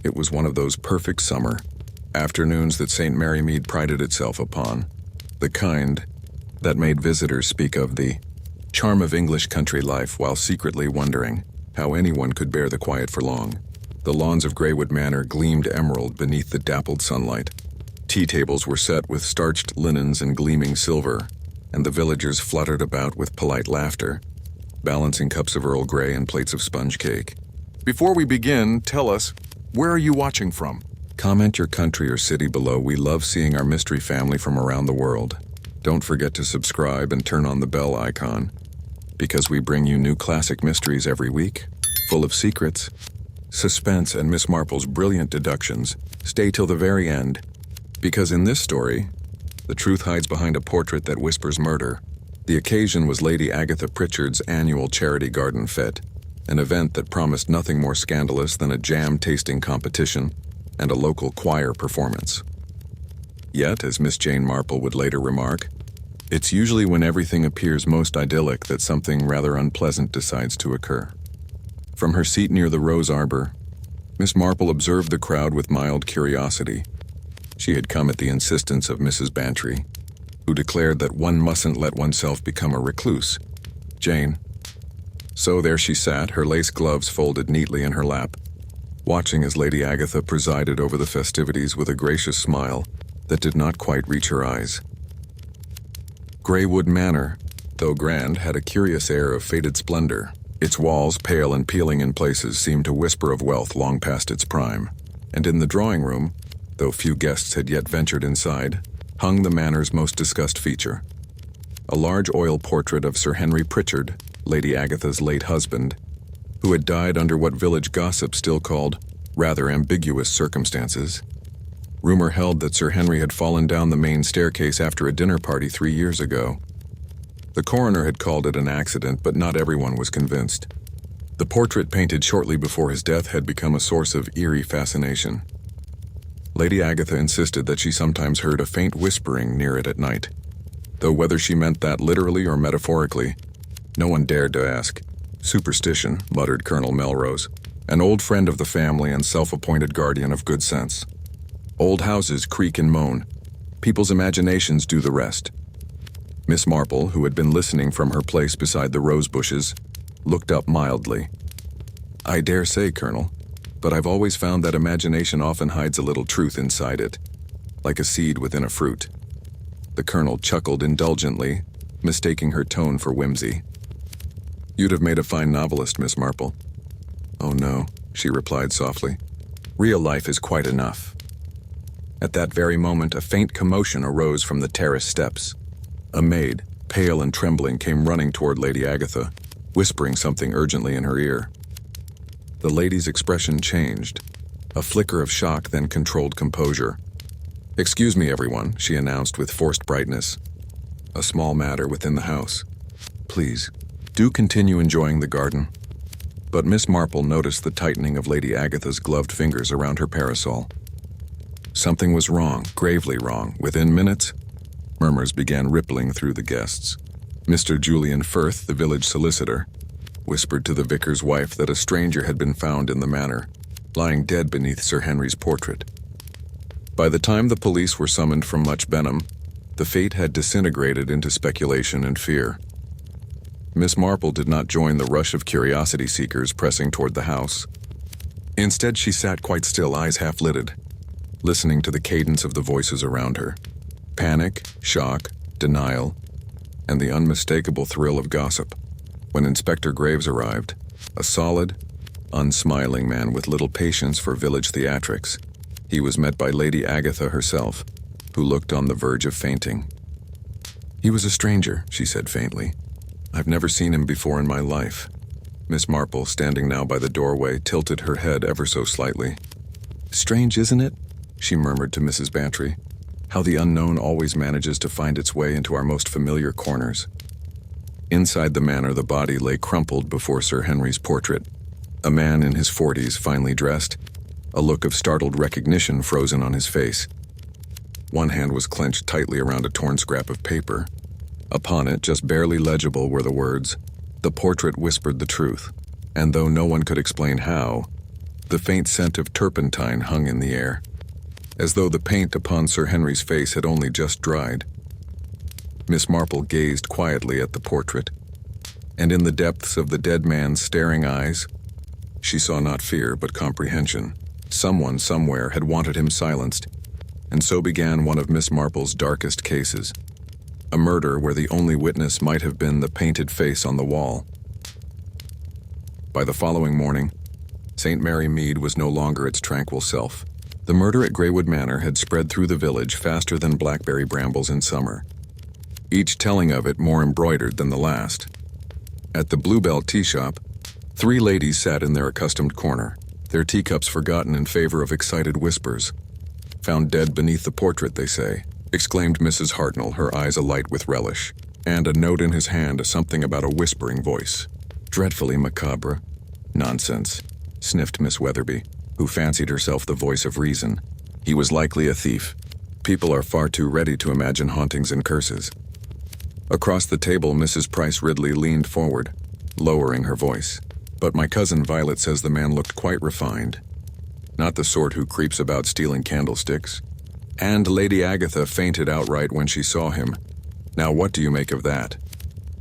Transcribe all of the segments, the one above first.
It was one of those perfect summer afternoons that St. Mary Mead prided itself upon, the kind that made visitors speak of the charm of English country life while secretly wondering how anyone could bear the quiet for long. The lawns of Greywood Manor gleamed emerald beneath the dappled sunlight. Tea tables were set with starched linens and gleaming silver, and the villagers fluttered about with polite laughter, balancing cups of Earl Grey and plates of sponge cake. Before we begin, tell us, where are you watching from? Comment your country or city below. We love seeing our mystery family from around the world. Don't forget to subscribe and turn on the bell icon, because we bring you new classic mysteries every week, full of secrets, suspense, and Miss Marple's brilliant deductions. Stay till the very end, because in this story, the truth hides behind a portrait that whispers murder. The occasion was Lady Agatha Pritchard's annual charity garden fete, an event that promised nothing more scandalous than a jam-tasting competition and a local choir performance. Yet, as Miss Jane Marple would later remark, it's usually when everything appears most idyllic that something rather unpleasant decides to occur. From her seat near the rose arbor, Miss Marple observed the crowd with mild curiosity. She had come at the insistence of Mrs. Bantry, who declared that one mustn't let oneself become a recluse. Jane. So there she sat, her lace gloves folded neatly in her lap, watching as Lady Agatha presided over the festivities with a gracious smile that did not quite reach her eyes. Greywood Manor, though grand, had a curious air of faded splendor. Its walls, pale and peeling in places, seemed to whisper of wealth long past its prime. And in the drawing room, though few guests had yet ventured inside, hung the manor's most discussed feature. A large oil portrait of Sir Henry Pritchard, Lady Agatha's late husband, who had died under what village gossip still called rather ambiguous circumstances. Rumor held that Sir Henry had fallen down the main staircase after a dinner party 3 years ago. The coroner had called it an accident, but not everyone was convinced. The portrait painted shortly before his death had become a source of eerie fascination. Lady Agatha insisted that she sometimes heard a faint whispering near it at night, though whether she meant that literally or metaphorically, no one dared to ask. Superstition, muttered Colonel Melrose, an old friend of the family and self-appointed guardian of good sense. Old houses creak and moan. People's imaginations do the rest. Miss Marple, who had been listening from her place beside the rose bushes, looked up mildly. I dare say, Colonel, but I've always found that imagination often hides a little truth inside it, like a seed within a fruit. The Colonel chuckled indulgently, mistaking her tone for whimsy. You'd have made a fine novelist, Miss Marple. Oh no, she replied softly. Real life is quite enough. At that very moment, a faint commotion arose from the terrace steps. A maid, pale and trembling, came running toward Lady Agatha, whispering something urgently in her ear. The lady's expression changed, a flicker of shock, then controlled composure. Excuse me, everyone, she announced with forced brightness. A small matter within the house. Please, do continue enjoying the garden. But Miss Marple noticed the tightening of Lady Agatha's gloved fingers around her parasol. Something was wrong, gravely wrong. Within minutes, murmurs began rippling through the guests. Mr. Julian Firth, the village solicitor, whispered to the vicar's wife that a stranger had been found in the manor, lying dead beneath Sir Henry's portrait. By the time the police were summoned from Much Benham, the fate had disintegrated into speculation and fear. Miss Marple did not join the rush of curiosity seekers pressing toward the house. Instead, she sat quite still, eyes half-lidded, listening to the cadence of the voices around her. Panic, shock, denial, and the unmistakable thrill of gossip. When Inspector Graves arrived, a solid, unsmiling man with little patience for village theatrics, he was met by Lady Agatha herself, who looked on the verge of fainting. He was a stranger, she said faintly. I've never seen him before in my life. Miss Marple, standing now by the doorway, tilted her head ever so slightly. Strange, isn't it? She murmured to Mrs. Bantry. How the unknown always manages to find its way into our most familiar corners. Inside the manor, the body lay crumpled before Sir Henry's portrait. A man in his 40s, finely dressed, a look of startled recognition frozen on his face. One hand was clenched tightly around a torn scrap of paper. Upon it, just barely legible, were the words, "The portrait whispered the truth," and though no one could explain how, The faint scent of turpentine hung in the air, as though the paint upon Sir Henry's face had only just dried. Miss Marple gazed quietly at the portrait, and in the depths of the dead man's staring eyes, she saw not fear but comprehension. Someone somewhere had wanted him silenced, and so began one of Miss Marple's darkest cases. A murder where the only witness might have been the painted face on the wall. By the following morning, St. Mary Mead was no longer its tranquil self. The murder at Greywood Manor had spread through the village faster than blackberry brambles in summer, each telling of it more embroidered than the last. At the Bluebell tea shop, 3 ladies sat in their accustomed corner, their teacups forgotten in favor of excited whispers. "Found dead beneath the portrait, they say," exclaimed Mrs. Hartnell, her eyes alight with relish, and a note in his hand, something about a whispering voice. "Dreadfully macabre." "Nonsense," sniffed Miss Weatherby, who fancied herself the voice of reason. "He was likely a thief. People are far too ready to imagine hauntings and curses." Across the table, Mrs. Price Ridley leaned forward, lowering her voice. "But my cousin Violet says the man looked quite refined. Not the sort who creeps about stealing candlesticks. And Lady Agatha fainted outright when she saw him. Now what do you make of that?"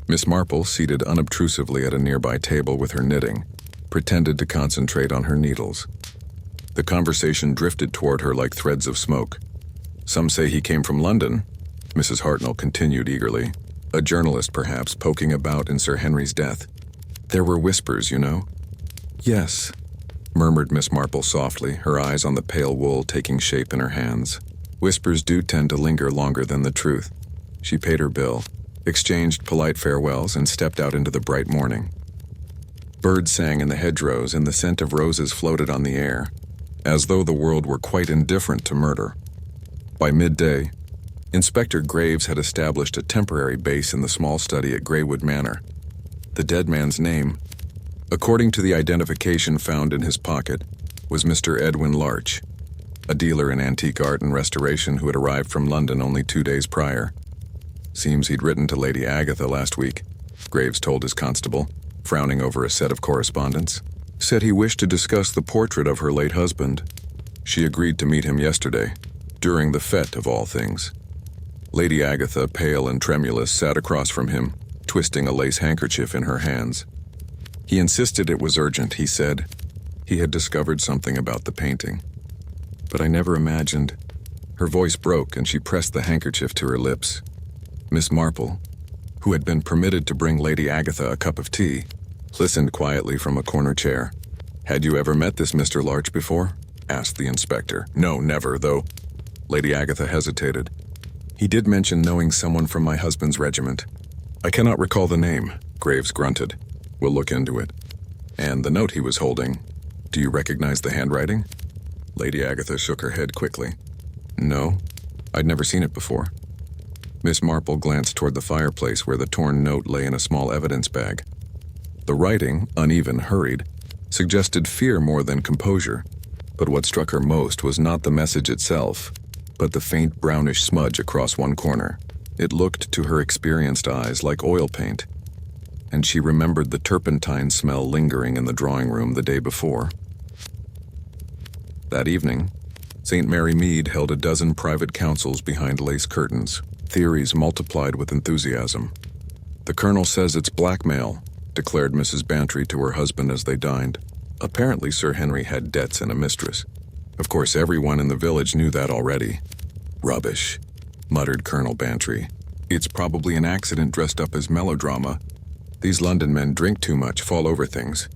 Miss Marple, seated unobtrusively at a nearby table with her knitting, pretended to concentrate on her needles. The conversation drifted toward her like threads of smoke. "Some say he came from London," Mrs. Hartnell continued eagerly. "A journalist, perhaps, poking about in Sir Henry's death. There were whispers, you know." "Yes," murmured Miss Marple softly, her eyes on the pale wool taking shape in her hands. "Whispers do tend to linger longer than the truth." She paid her bill, exchanged polite farewells, and stepped out into the bright morning. Birds sang in the hedgerows, and the scent of roses floated on the air, as though the world were quite indifferent to murder. By midday, Inspector Graves had established a temporary base in the small study at Greywood Manor. The dead man's name, according to the identification found in his pocket, was Mr. Edwin Larch, a dealer in antique art and restoration who had arrived from London only 2 days prior. "Seems he'd written to Lady Agatha last week," Graves told his constable, frowning over a set of correspondence. "Said he wished to discuss the portrait of her late husband. She agreed to meet him yesterday, during the fete of all things." Lady Agatha, pale and tremulous, sat across from him, twisting a lace handkerchief in her hands. He insisted it was urgent, he said. He had discovered something about the painting. "But I never imagined—" Her voice broke and she pressed the handkerchief to her lips. Miss Marple, who had been permitted to bring Lady Agatha a cup of tea, listened quietly from a corner chair. "Had you ever met this Mr. Larch before?" asked the inspector. "No, never, though." Lady Agatha hesitated. "He did mention knowing someone from my husband's regiment. I cannot recall the name," Graves grunted. "We'll look into it." "And the note he was holding, do you recognize the handwriting?" Lady Agatha shook her head quickly. "No, I'd never seen it before." Miss Marple glanced toward the fireplace where the torn note lay in a small evidence bag. The writing, uneven, hurried, suggested fear more than composure, but what struck her most was not the message itself, but the faint brownish smudge across one corner. It looked to her experienced eyes like oil paint, and she remembered the turpentine smell lingering in the drawing room the day before. That evening, St. Mary Mead held a dozen private councils behind lace curtains, theories multiplied with enthusiasm. "The colonel says it's blackmail," declared Mrs. Bantry to her husband as they dined. Apparently Sir Henry had debts and a mistress. Of course, everyone in the village knew that already. "Rubbish," muttered Colonel Bantry. "It's probably an accident dressed up as melodrama. These London men drink too much, fall over things."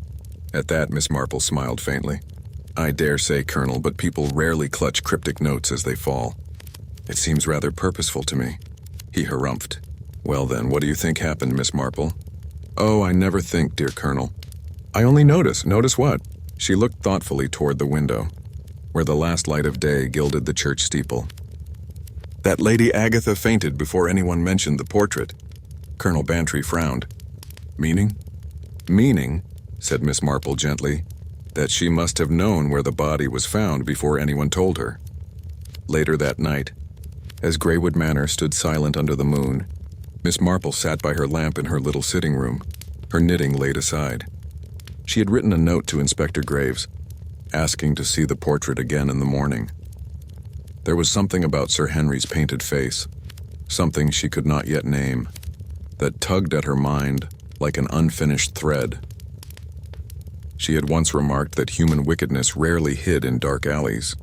At that, Miss Marple smiled faintly. "I dare say, Colonel, but people rarely clutch cryptic notes as they fall. It seems rather purposeful to me." He harumphed. "Well then, what do you think happened, Miss Marple?" "Oh, I never think, dear Colonel. I only notice." "Notice what?" She looked thoughtfully toward the window, where the last light of day gilded the church steeple. "That Lady Agatha fainted before anyone mentioned the portrait." Colonel Bantry frowned. "Meaning?" "Meaning," said Miss Marple gently, "that she must have known where the body was found before anyone told her." Later that night, as Greywood Manor stood silent under the moon, Miss Marple sat by her lamp in her little sitting room, her knitting laid aside. She had written a note to Inspector Graves, asking to see the portrait again in the morning. There was something about Sir Henry's painted face, something she could not yet name, that tugged at her mind like an unfinished thread. She had once remarked that human wickedness rarely hid in dark alleys.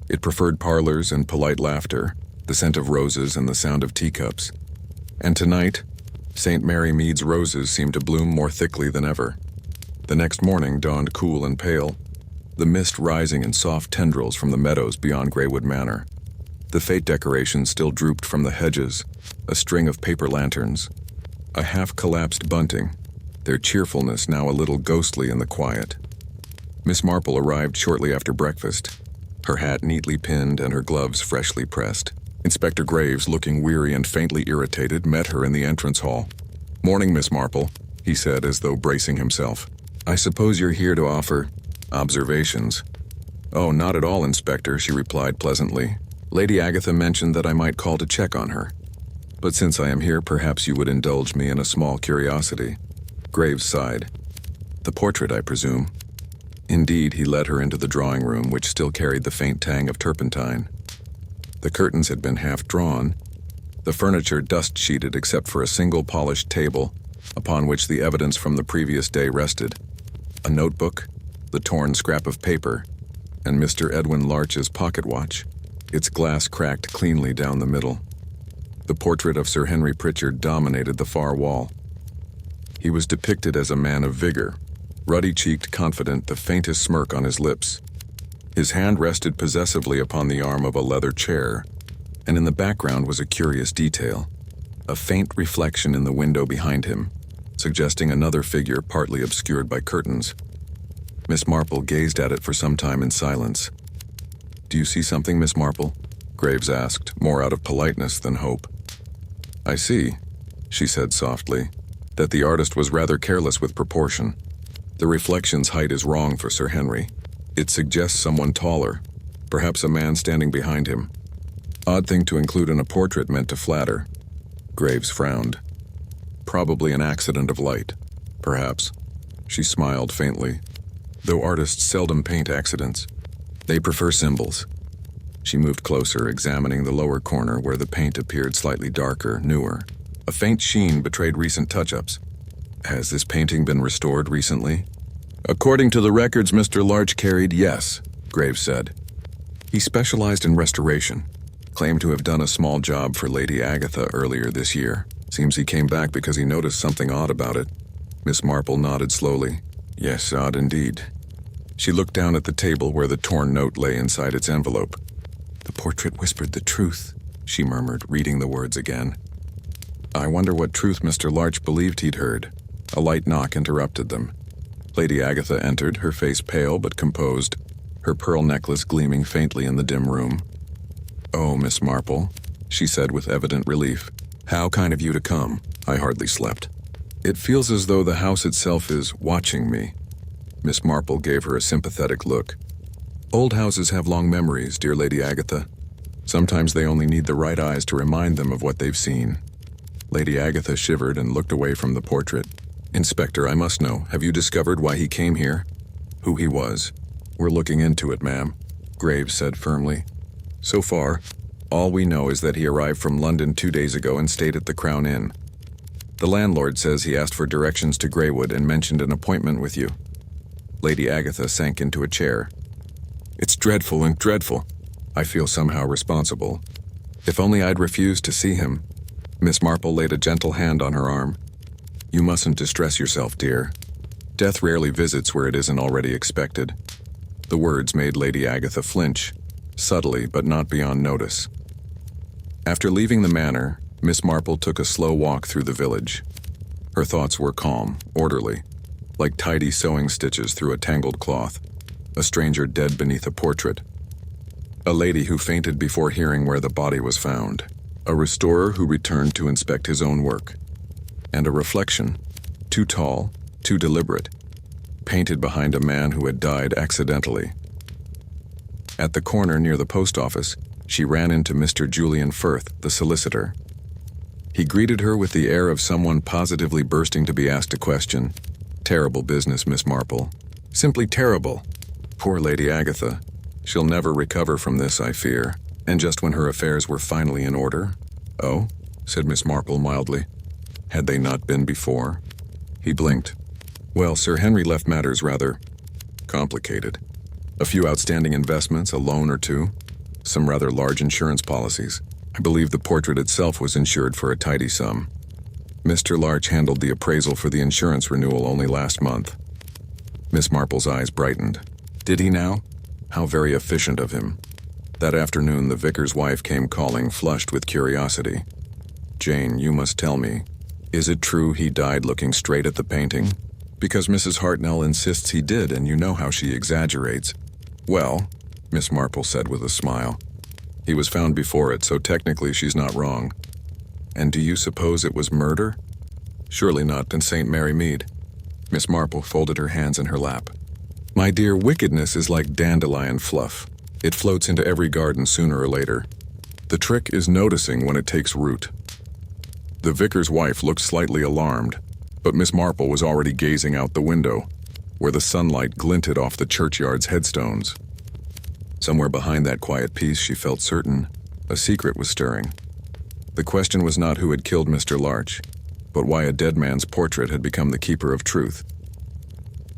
It preferred parlors and polite laughter, the scent of roses and the sound of teacups. And tonight, St. Mary Mead's roses seemed to bloom more thickly than ever. The next morning dawned cool and pale, the mist rising in soft tendrils from the meadows beyond Greywood Manor. The fete decorations still drooped from the hedges, a string of paper lanterns, a half-collapsed bunting, their cheerfulness now a little ghostly in the quiet. Miss Marple arrived shortly after breakfast, her hat neatly pinned and her gloves freshly pressed. Inspector Graves, looking weary and faintly irritated, met her in the entrance hall. "Morning, Miss Marple," he said as though bracing himself. "I suppose you're here to offer observations." "Oh, not at all, Inspector," she replied pleasantly. "Lady Agatha mentioned that I might call to check on her. But since I am here, perhaps you would indulge me in a small curiosity." Graves sighed. "The portrait, I presume." Indeed, he led her into the drawing room, which still carried the faint tang of turpentine. The curtains had been half drawn, the furniture dust-sheeted except for a single polished table, upon which the evidence from the previous day rested. A notebook, the torn scrap of paper, and Mr. Edwin Larch's pocket watch, its glass cracked cleanly down the middle. The portrait of Sir Henry Pritchard dominated the far wall. He was depicted as a man of vigor, ruddy-cheeked, confident, the faintest smirk on his lips. His hand rested possessively upon the arm of a leather chair, and in the background was a curious detail, a faint reflection in the window behind him, suggesting another figure partly obscured by curtains. Miss Marple gazed at it for some time in silence. "Do you see something, Miss Marple?" Graves asked, more out of politeness than hope. "I see," she said softly, "that the artist was rather careless with proportion. The reflection's height is wrong for Sir Henry. It suggests someone taller, perhaps a man standing behind him. Odd thing to include in a portrait meant to flatter." Graves frowned. "Probably an accident of light, perhaps." She smiled faintly. "Though artists seldom paint accidents. They prefer symbols." She moved closer, examining the lower corner where the paint appeared slightly darker, newer. A faint sheen betrayed recent touch-ups. "Has this painting been restored recently?" "According to the records Mr. Larch carried, yes," Graves said. "He specialized in restoration. Claimed to have done a small job for Lady Agatha earlier this year. Seems he came back because he noticed something odd about it." Miss Marple nodded slowly. "Yes, odd indeed." She looked down at the table where the torn note lay inside its envelope. "The portrait whispered the truth," she murmured, reading the words again. "I wonder what truth Mr. Larch believed he'd heard." A light knock interrupted them. Lady Agatha entered, her face pale but composed, her pearl necklace gleaming faintly in the dim room. "Oh, Miss Marple," she said with evident relief. "How kind of you to come. I hardly slept. It feels as though the house itself is watching me." Miss Marple gave her a sympathetic look. "Old houses have long memories, dear Lady Agatha. Sometimes they only need the right eyes to remind them of what they've seen." Lady Agatha shivered and looked away from the portrait. "Inspector, I must know, have you discovered why he came here? Who he was?" "We're looking into it, ma'am," Graves said firmly. "So far, all we know is that he arrived from London 2 days ago and stayed at the Crown Inn. The landlord says he asked for directions to Greywood and mentioned an appointment with you." Lady Agatha sank into a chair. "It's dreadful and dreadful. I feel somehow responsible. If only I'd refused to see him." Miss Marple laid a gentle hand on her arm. "You mustn't distress yourself, dear. Death rarely visits where it isn't already expected." The words made Lady Agatha flinch, subtly but not beyond notice. After leaving the manor, Miss Marple took a slow walk through the village. Her thoughts were calm, orderly, like tidy sewing stitches through a tangled cloth. A stranger dead beneath a portrait. A lady who fainted before hearing where the body was found. A restorer who returned to inspect his own work. And a reflection, too tall, too deliberate, painted behind a man who had died accidentally. At the corner near the post office, she ran into Mr. Julian Firth, the solicitor. He greeted her with the air of someone positively bursting to be asked a question. "Terrible business, Miss Marple. Simply terrible. Poor Lady Agatha. She'll never recover from this, I fear. And just when her affairs were finally in order? Oh, said Miss Marple mildly. Had they not been before? He blinked. Well, Sir Henry left matters rather complicated. A few outstanding investments, a loan or two, some rather large insurance policies. I believe the portrait itself was insured for a tidy sum. Mr. Larch handled the appraisal for the insurance renewal only last month. Miss Marple's eyes brightened. Did he now? How very efficient of him. That afternoon, the vicar's wife came calling, flushed with curiosity. Jane, you must tell me, is it true he died looking straight at the painting? Because Mrs. Hartnell insists he did, and you know how she exaggerates. Well, Miss Marple said with a smile, he was found before it, so technically she's not wrong. And do you suppose it was murder? Surely not in St. Mary Mead. Miss Marple folded her hands in her lap. My dear, wickedness is like dandelion fluff. It floats into every garden sooner or later. The trick is noticing when it takes root. The vicar's wife looked slightly alarmed, but Miss Marple was already gazing out the window, where the sunlight glinted off the churchyard's headstones. Somewhere behind that quiet peace, she felt certain, a secret was stirring. The question was not who had killed Mr. Larch, but why a dead man's portrait had become the keeper of truth.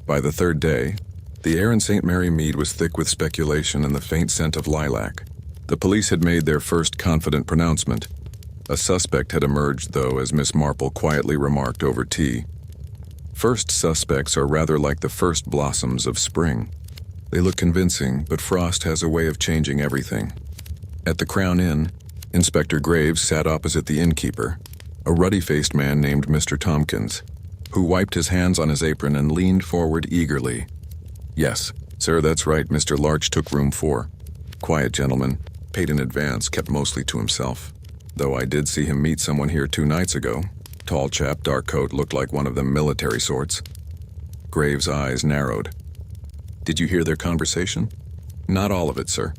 By the third day, the air in St. Mary Mead was thick with speculation and the faint scent of lilac. The police had made their first confident pronouncement. A suspect had emerged, though, as Miss Marple quietly remarked over tea. First suspects are rather like the first blossoms of spring. They look convincing, but frost has a way of changing everything. At the Crown Inn, Inspector Graves sat opposite the innkeeper, a ruddy-faced man named Mr. Tompkins, who wiped his hands on his apron and leaned forward eagerly. Yes, sir, that's right, Mr. Larch took room 4. Quiet gentleman, paid in advance, kept mostly to himself. Though I did see him meet someone here 2 nights ago. Tall chap, dark coat, looked like one of them military sorts. Graves' eyes narrowed. Did you hear their conversation? Not all of it, sir,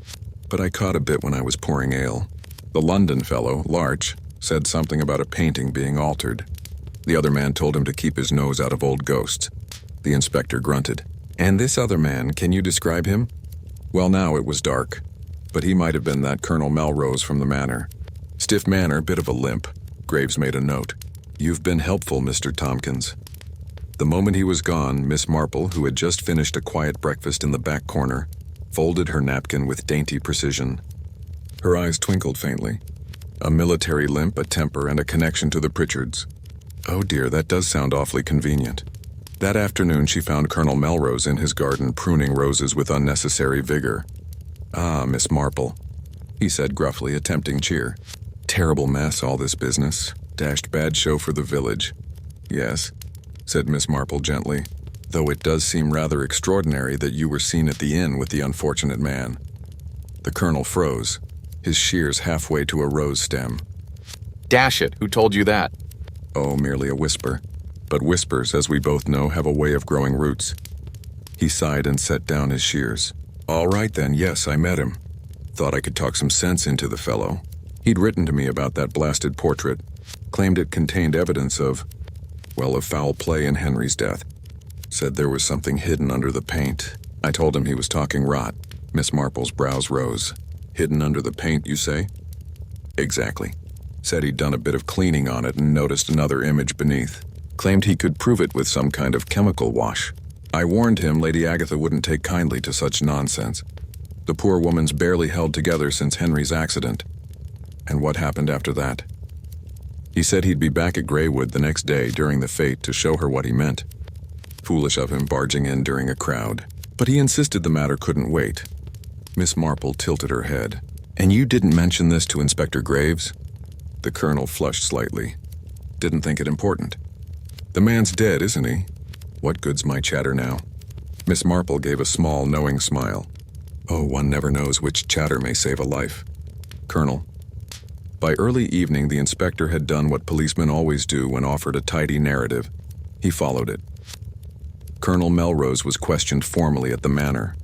but I caught a bit when I was pouring ale. The London fellow, Larch, said something about a painting being altered. The other man told him to keep his nose out of old ghosts. The inspector grunted. And this other man, can you describe him? Well, now it was dark, but he might have been that Colonel Melrose from the manor. Stiff manner, bit of a limp. Graves made a note. You've been helpful, Mr. Tompkins. The moment he was gone, Miss Marple, who had just finished a quiet breakfast in the back corner, folded her napkin with dainty precision. Her eyes twinkled faintly. A military limp, a temper, and a connection to the Pritchards. Oh dear, that does sound awfully convenient. That afternoon she found Colonel Melrose in his garden pruning roses with unnecessary vigor. Ah, Miss Marple, he said gruffly, attempting cheer. Terrible mess, all this business. Dashed bad show for the village. Yes, said Miss Marple gently, though it does seem rather extraordinary that you were seen at the inn with the unfortunate man. The colonel froze, his shears halfway to a rose stem. Dash it, who told you that? Oh, merely a whisper. But whispers, as we both know, have a way of growing roots. He sighed and set down his shears. All right then, yes, I met him. Thought I could talk some sense into the fellow. He'd written to me about that blasted portrait. Claimed it contained evidence of foul play in Henry's death. Said there was something hidden under the paint. I told him he was talking rot. Miss Marple's brows rose. Hidden under the paint, you say? Exactly. Said he'd done a bit of cleaning on it and noticed another image beneath. Claimed he could prove it with some kind of chemical wash. I warned him Lady Agatha wouldn't take kindly to such nonsense. The poor woman's barely held together since Henry's accident. And what happened after that? He said he'd be back at Greywood the next day during the fete to show her what he meant. Foolish of him barging in during a crowd. But he insisted the matter couldn't wait. Miss Marple tilted her head. And you didn't mention this to Inspector Graves? The colonel flushed slightly. Didn't think it important. The man's dead, isn't he? What good's my chatter now? Miss Marple gave a small, knowing smile. Oh, one never knows which chatter may save a life. Colonel. By early evening, the inspector had done what policemen always do when offered a tidy narrative. He followed it. Colonel Melrose was questioned formally at the manor.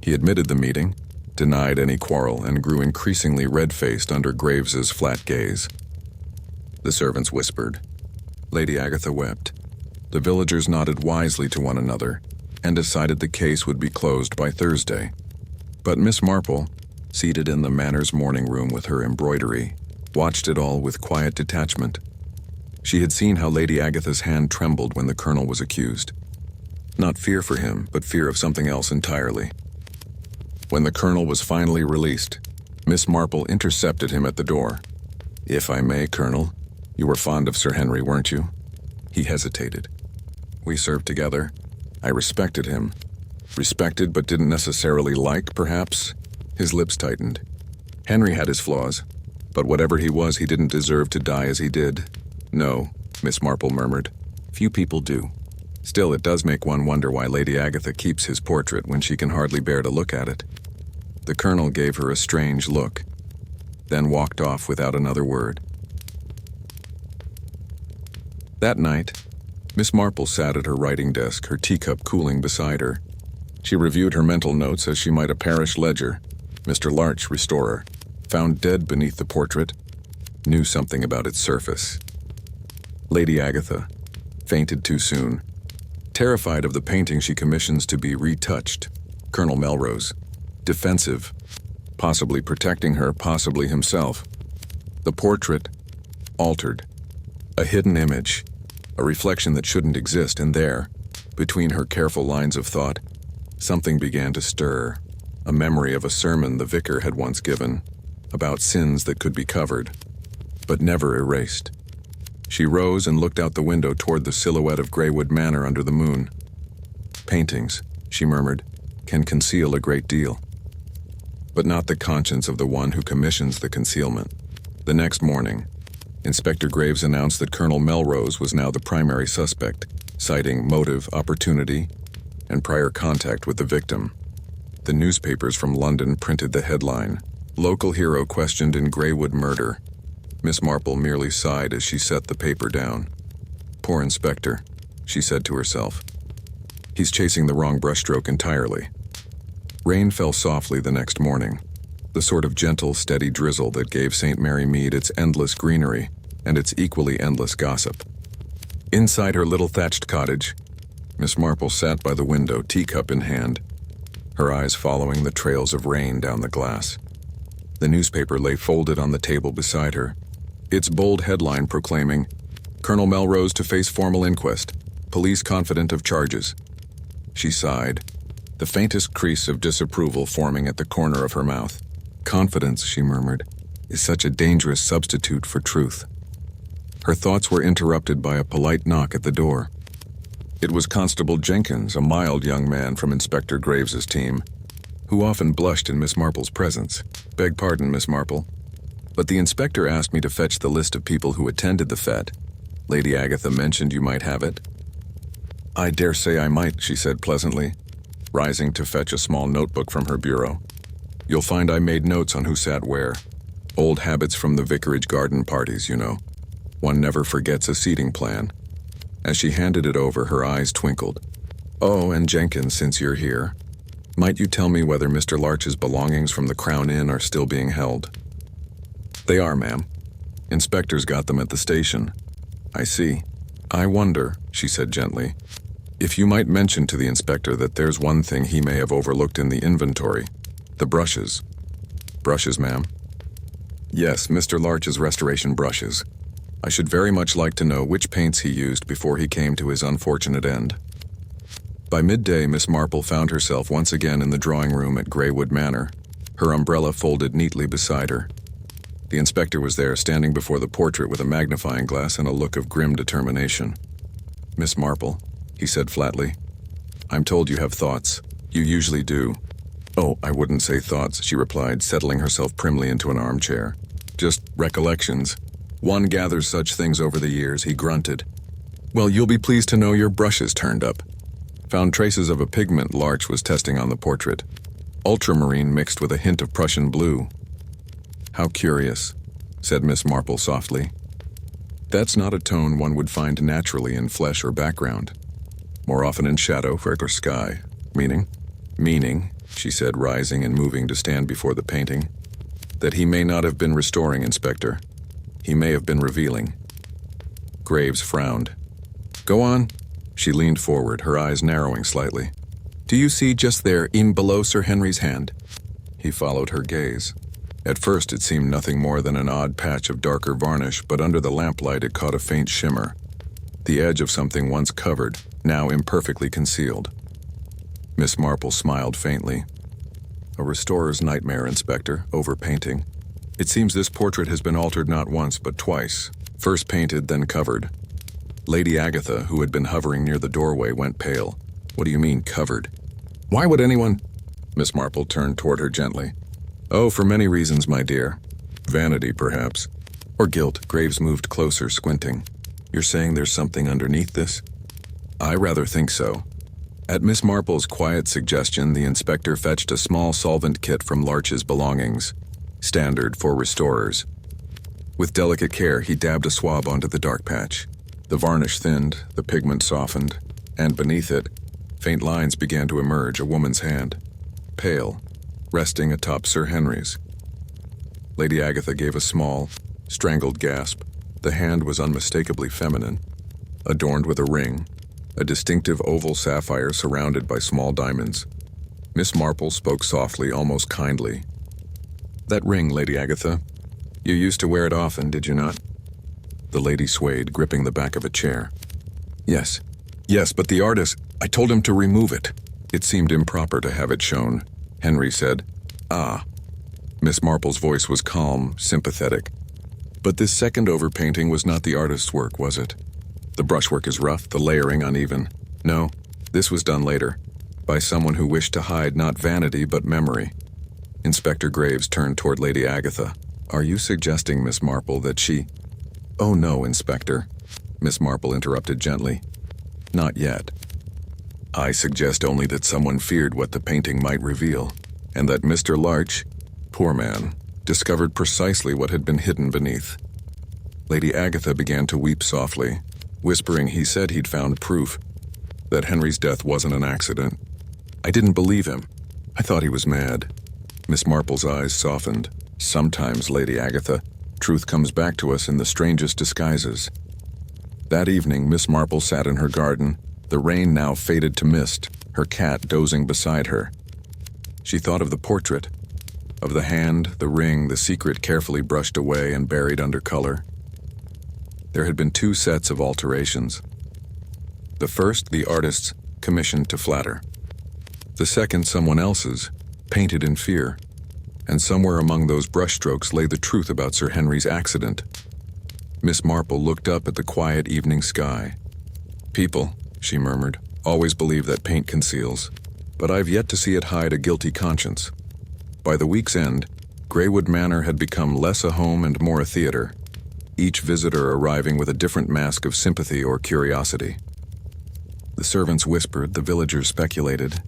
He admitted the meeting, denied any quarrel, and grew increasingly red-faced under Graves's flat gaze. The servants whispered. Lady Agatha wept. The villagers nodded wisely to one another, and decided the case would be closed by Thursday. But Miss Marple, seated in the Manor's morning room with her embroidery, watched it all with quiet detachment. She had seen how Lady Agatha's hand trembled when the colonel was accused. Not fear for him, but fear of something else entirely. When the colonel was finally released, Miss Marple intercepted him at the door. "If I may, Colonel, you were fond of Sir Henry, weren't you?" He hesitated. "We served together. I respected him. Respected but didn't necessarily like, perhaps?" His lips tightened. "Henry had his flaws, but whatever he was, he didn't deserve to die as he did." "No," Miss Marple murmured. "Few people do. Still, it does make one wonder why Lady Agatha keeps his portrait when she can hardly bear to look at it." The colonel gave her a strange look, then walked off without another word. That night, Miss Marple sat at her writing desk, her teacup cooling beside her. She reviewed her mental notes as she might a parish ledger. Mr. Larch, restorer, found dead beneath the portrait, knew something about its surface. Lady Agatha, fainted too soon. Terrified of the painting she commissions to be retouched. Colonel Melrose, defensive, possibly protecting her, possibly himself. The portrait, altered. A hidden image, a reflection that shouldn't exist, and there, between her careful lines of thought, something began to stir, a memory of a sermon the vicar had once given, about sins that could be covered, but never erased. She rose and looked out the window toward the silhouette of Greywood Manor under the moon. "Paintings," she murmured, "can conceal a great deal, but not the conscience of the one who commissions the concealment." The next morning, Inspector Graves announced that Colonel Melrose was now the primary suspect, citing motive, opportunity, and prior contact with the victim. The newspapers from London printed the headline, "Local hero questioned in Greywood murder." Miss Marple merely sighed as she set the paper down. "Poor Inspector," she said to herself. "He's chasing the wrong brushstroke entirely." Rain fell softly the next morning, the sort of gentle, steady drizzle that gave St. Mary Mead its endless greenery and its equally endless gossip. Inside her little thatched cottage, Miss Marple sat by the window, teacup in hand, her eyes following the trails of rain down the glass. The newspaper lay folded on the table beside her, its bold headline proclaiming, "Colonel Melrose to face formal inquest, police confident of charges." She sighed, the faintest crease of disapproval forming at the corner of her mouth. "Confidence," she murmured, "is such a dangerous substitute for truth." Her thoughts were interrupted by a polite knock at the door. It was Constable Jenkins, a mild young man from Inspector Graves's team, who often blushed in Miss Marple's presence. "Beg pardon, Miss Marple, but the inspector asked me to fetch the list of people who attended the fête. Lady Agatha mentioned you might have it." "I dare say I might," she said pleasantly, rising to fetch a small notebook from her bureau. "You'll find I made notes on who sat where. Old habits from the vicarage garden parties, you know. One never forgets a seating plan." As she handed it over, her eyes twinkled. "Oh, and Jenkins, since you're here, might you tell me whether Mr. Larch's belongings from the Crown Inn are still being held?" "They are, ma'am. Inspectors got them at the station." "I see. I wonder," she said gently, "if you might mention to the inspector that there's one thing he may have overlooked in the inventory. The brushes." "Brushes, ma'am?" "Yes, Mr. Larch's restoration brushes. I should very much like to know which paints he used before he came to his unfortunate end." By midday, Miss Marple found herself once again in the drawing room at Greywood Manor, her umbrella folded neatly beside her. The inspector was there, standing before the portrait with a magnifying glass and a look of grim determination. "Miss Marple," he said flatly, "I'm told you have thoughts. You usually do." "Oh, I wouldn't say thoughts," she replied, settling herself primly into an armchair. "Just recollections. One gathers such things over the years," he grunted. "Well, you'll be pleased to know your brushes turned up. Found traces of a pigment Larch was testing on the portrait. Ultramarine mixed with a hint of Prussian blue." "How curious," said Miss Marple softly. "That's not a tone one would find naturally in flesh or background. More often in shadow, earth or sky. Meaning?" "Meaning," she said, rising and moving to stand before the painting, "that he may not have been restoring, Inspector. He may have been revealing." Graves frowned. "Go on." She leaned forward, her eyes narrowing slightly. Do you see just there, in below Sir Henry's hand?" He followed her gaze. At first it seemed nothing more than an odd patch of darker varnish, but under the lamplight it caught a faint shimmer. The edge of something once covered, now imperfectly concealed. Miss Marple smiled faintly. "A restorer's nightmare, Inspector, overpainting. It seems this portrait has been altered not once, but twice. First painted, then covered." Lady Agatha, who had been hovering near the doorway, went pale. "What do you mean, covered? Why would anyone—" Miss Marple turned toward her gently. "Oh, for many reasons, my dear. Vanity, perhaps. Or guilt." Graves moved closer, squinting. "You're saying there's something underneath this?" "I rather think so." At Miss Marple's quiet suggestion, the inspector fetched a small solvent kit from Larch's belongings, standard for restorers. With delicate care, he dabbed a swab onto the dark patch. The varnish thinned, the pigment softened, and beneath it, faint lines began to emerge, a woman's hand, pale, resting atop Sir Henry's. Lady Agatha gave a small, strangled gasp. The hand was unmistakably feminine, adorned with a ring, a distinctive oval sapphire surrounded by small diamonds. Miss Marple spoke softly, almost kindly. "That ring, Lady Agatha. You used to wear it often, did you not?" The lady swayed, gripping the back of a chair. "Yes. Yes, but the artist, I told him to remove it. It seemed improper to have it shown," Henry said. "Ah." Miss Marple's voice was calm, sympathetic. "But this second overpainting was not the artist's work, was it? The brushwork is rough, the layering uneven. No, this was done later, by someone who wished to hide not vanity but memory." Inspector Graves turned toward Lady Agatha. "Are you suggesting, Miss Marple, that she—" "Oh no, Inspector," Miss Marple interrupted gently. "Not yet. I suggest only that someone feared what the painting might reveal, and that Mr. Larch, poor man, discovered precisely what had been hidden beneath." Lady Agatha began to weep softly, whispering he said he'd found proof that Henry's death wasn't an accident. "I didn't believe him. I thought he was mad." Miss Marple's eyes softened. "Sometimes, Lady Agatha, truth comes back to us in the strangest disguises." That evening, Miss Marple sat in her garden, the rain now faded to mist, her cat dozing beside her. She thought of the portrait, of the hand, the ring, the secret carefully brushed away and buried under color. There had been 2 sets of alterations. The first, the artist's, commissioned to flatter. The second, someone else's, painted in fear. And somewhere among those brushstrokes lay the truth about Sir Henry's accident. Miss Marple looked up at the quiet evening sky. "People," she murmured, "always believe that paint conceals, but I've yet to see it hide a guilty conscience." By the week's end, Greywood Manor had become less a home and more a theater, each visitor arriving with a different mask of sympathy or curiosity. The servants whispered, the villagers speculated,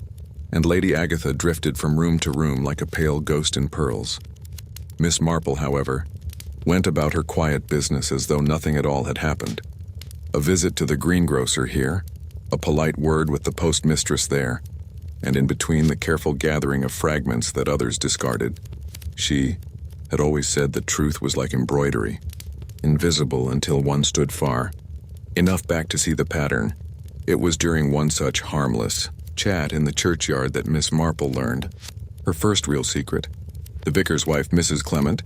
and Lady Agatha drifted from room to room like a pale ghost in pearls. Miss Marple, however, went about her quiet business as though nothing at all had happened. A visit to the greengrocer here, a polite word with the postmistress there, and in between the careful gathering of fragments that others discarded. She had always said that truth was like embroidery, invisible until one stood far, enough back to see the pattern. It was during one such harmless chat in the churchyard that Miss Marple learned her first real secret. The vicar's wife, Mrs. Clement,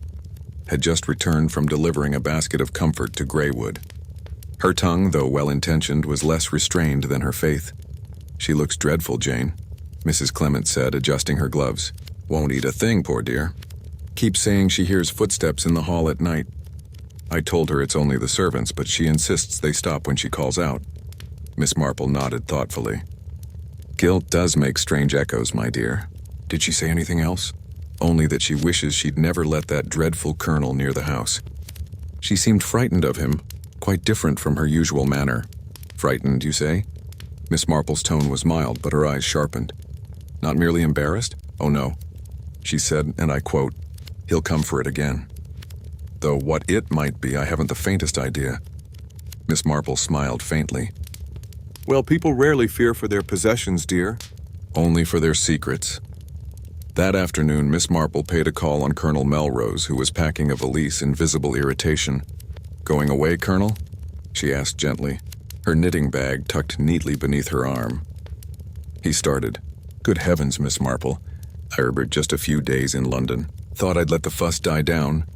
had just returned from delivering a basket of comfort to Greywood. Her tongue, though well-intentioned, was less restrained than her faith. "She looks dreadful, Jane," Mrs. Clement said, adjusting her gloves. "Won't eat a thing, poor dear. Keeps saying she hears footsteps in the hall at night. I told her it's only the servants, but she insists they stop when she calls out." Miss Marple nodded thoughtfully. "Guilt does make strange echoes, my dear. Did she say anything else?" "Only that she wishes she'd never let that dreadful colonel near the house. She seemed frightened of him, quite different from her usual manner." "Frightened, you say?" Miss Marple's tone was mild, but her eyes sharpened. "Not merely embarrassed? Oh no. She said, and I quote, 'He'll come for it again.' Though what it might be, I haven't the faintest idea." Miss Marple smiled faintly. "Well, people rarely fear for their possessions, dear. Only for their secrets." That afternoon, Miss Marple paid a call on Colonel Melrose, who was packing a valise in visible irritation. "Going away, Colonel?" she asked gently, her knitting bag tucked neatly beneath her arm. He started. Good heavens, Miss Marple. I remembered just a few days in London. Thought I'd let the fuss die down.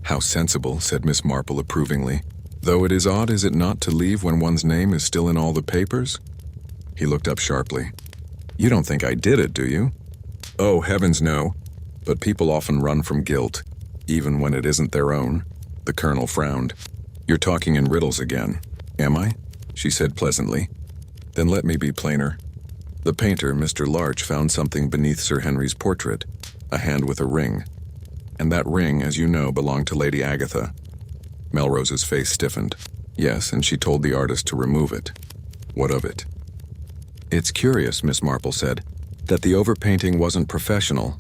How sensible, said Miss Marple approvingly. Though it is odd, is it not, to leave when one's name is still in all the papers? He looked up sharply. You don't think I did it, do you? Oh, heavens no. But people often run from guilt, even when it isn't their own. The Colonel frowned. You're talking in riddles again. Am I? She said pleasantly. Then let me be plainer. The painter, Mr. Larch, found something beneath Sir Henry's portrait, a hand with a ring. And that ring, as you know, belonged to Lady Agatha. Melrose's face stiffened. Yes, and she told the artist to remove it. What of it? It's curious, Miss Marple said, that the overpainting wasn't professional.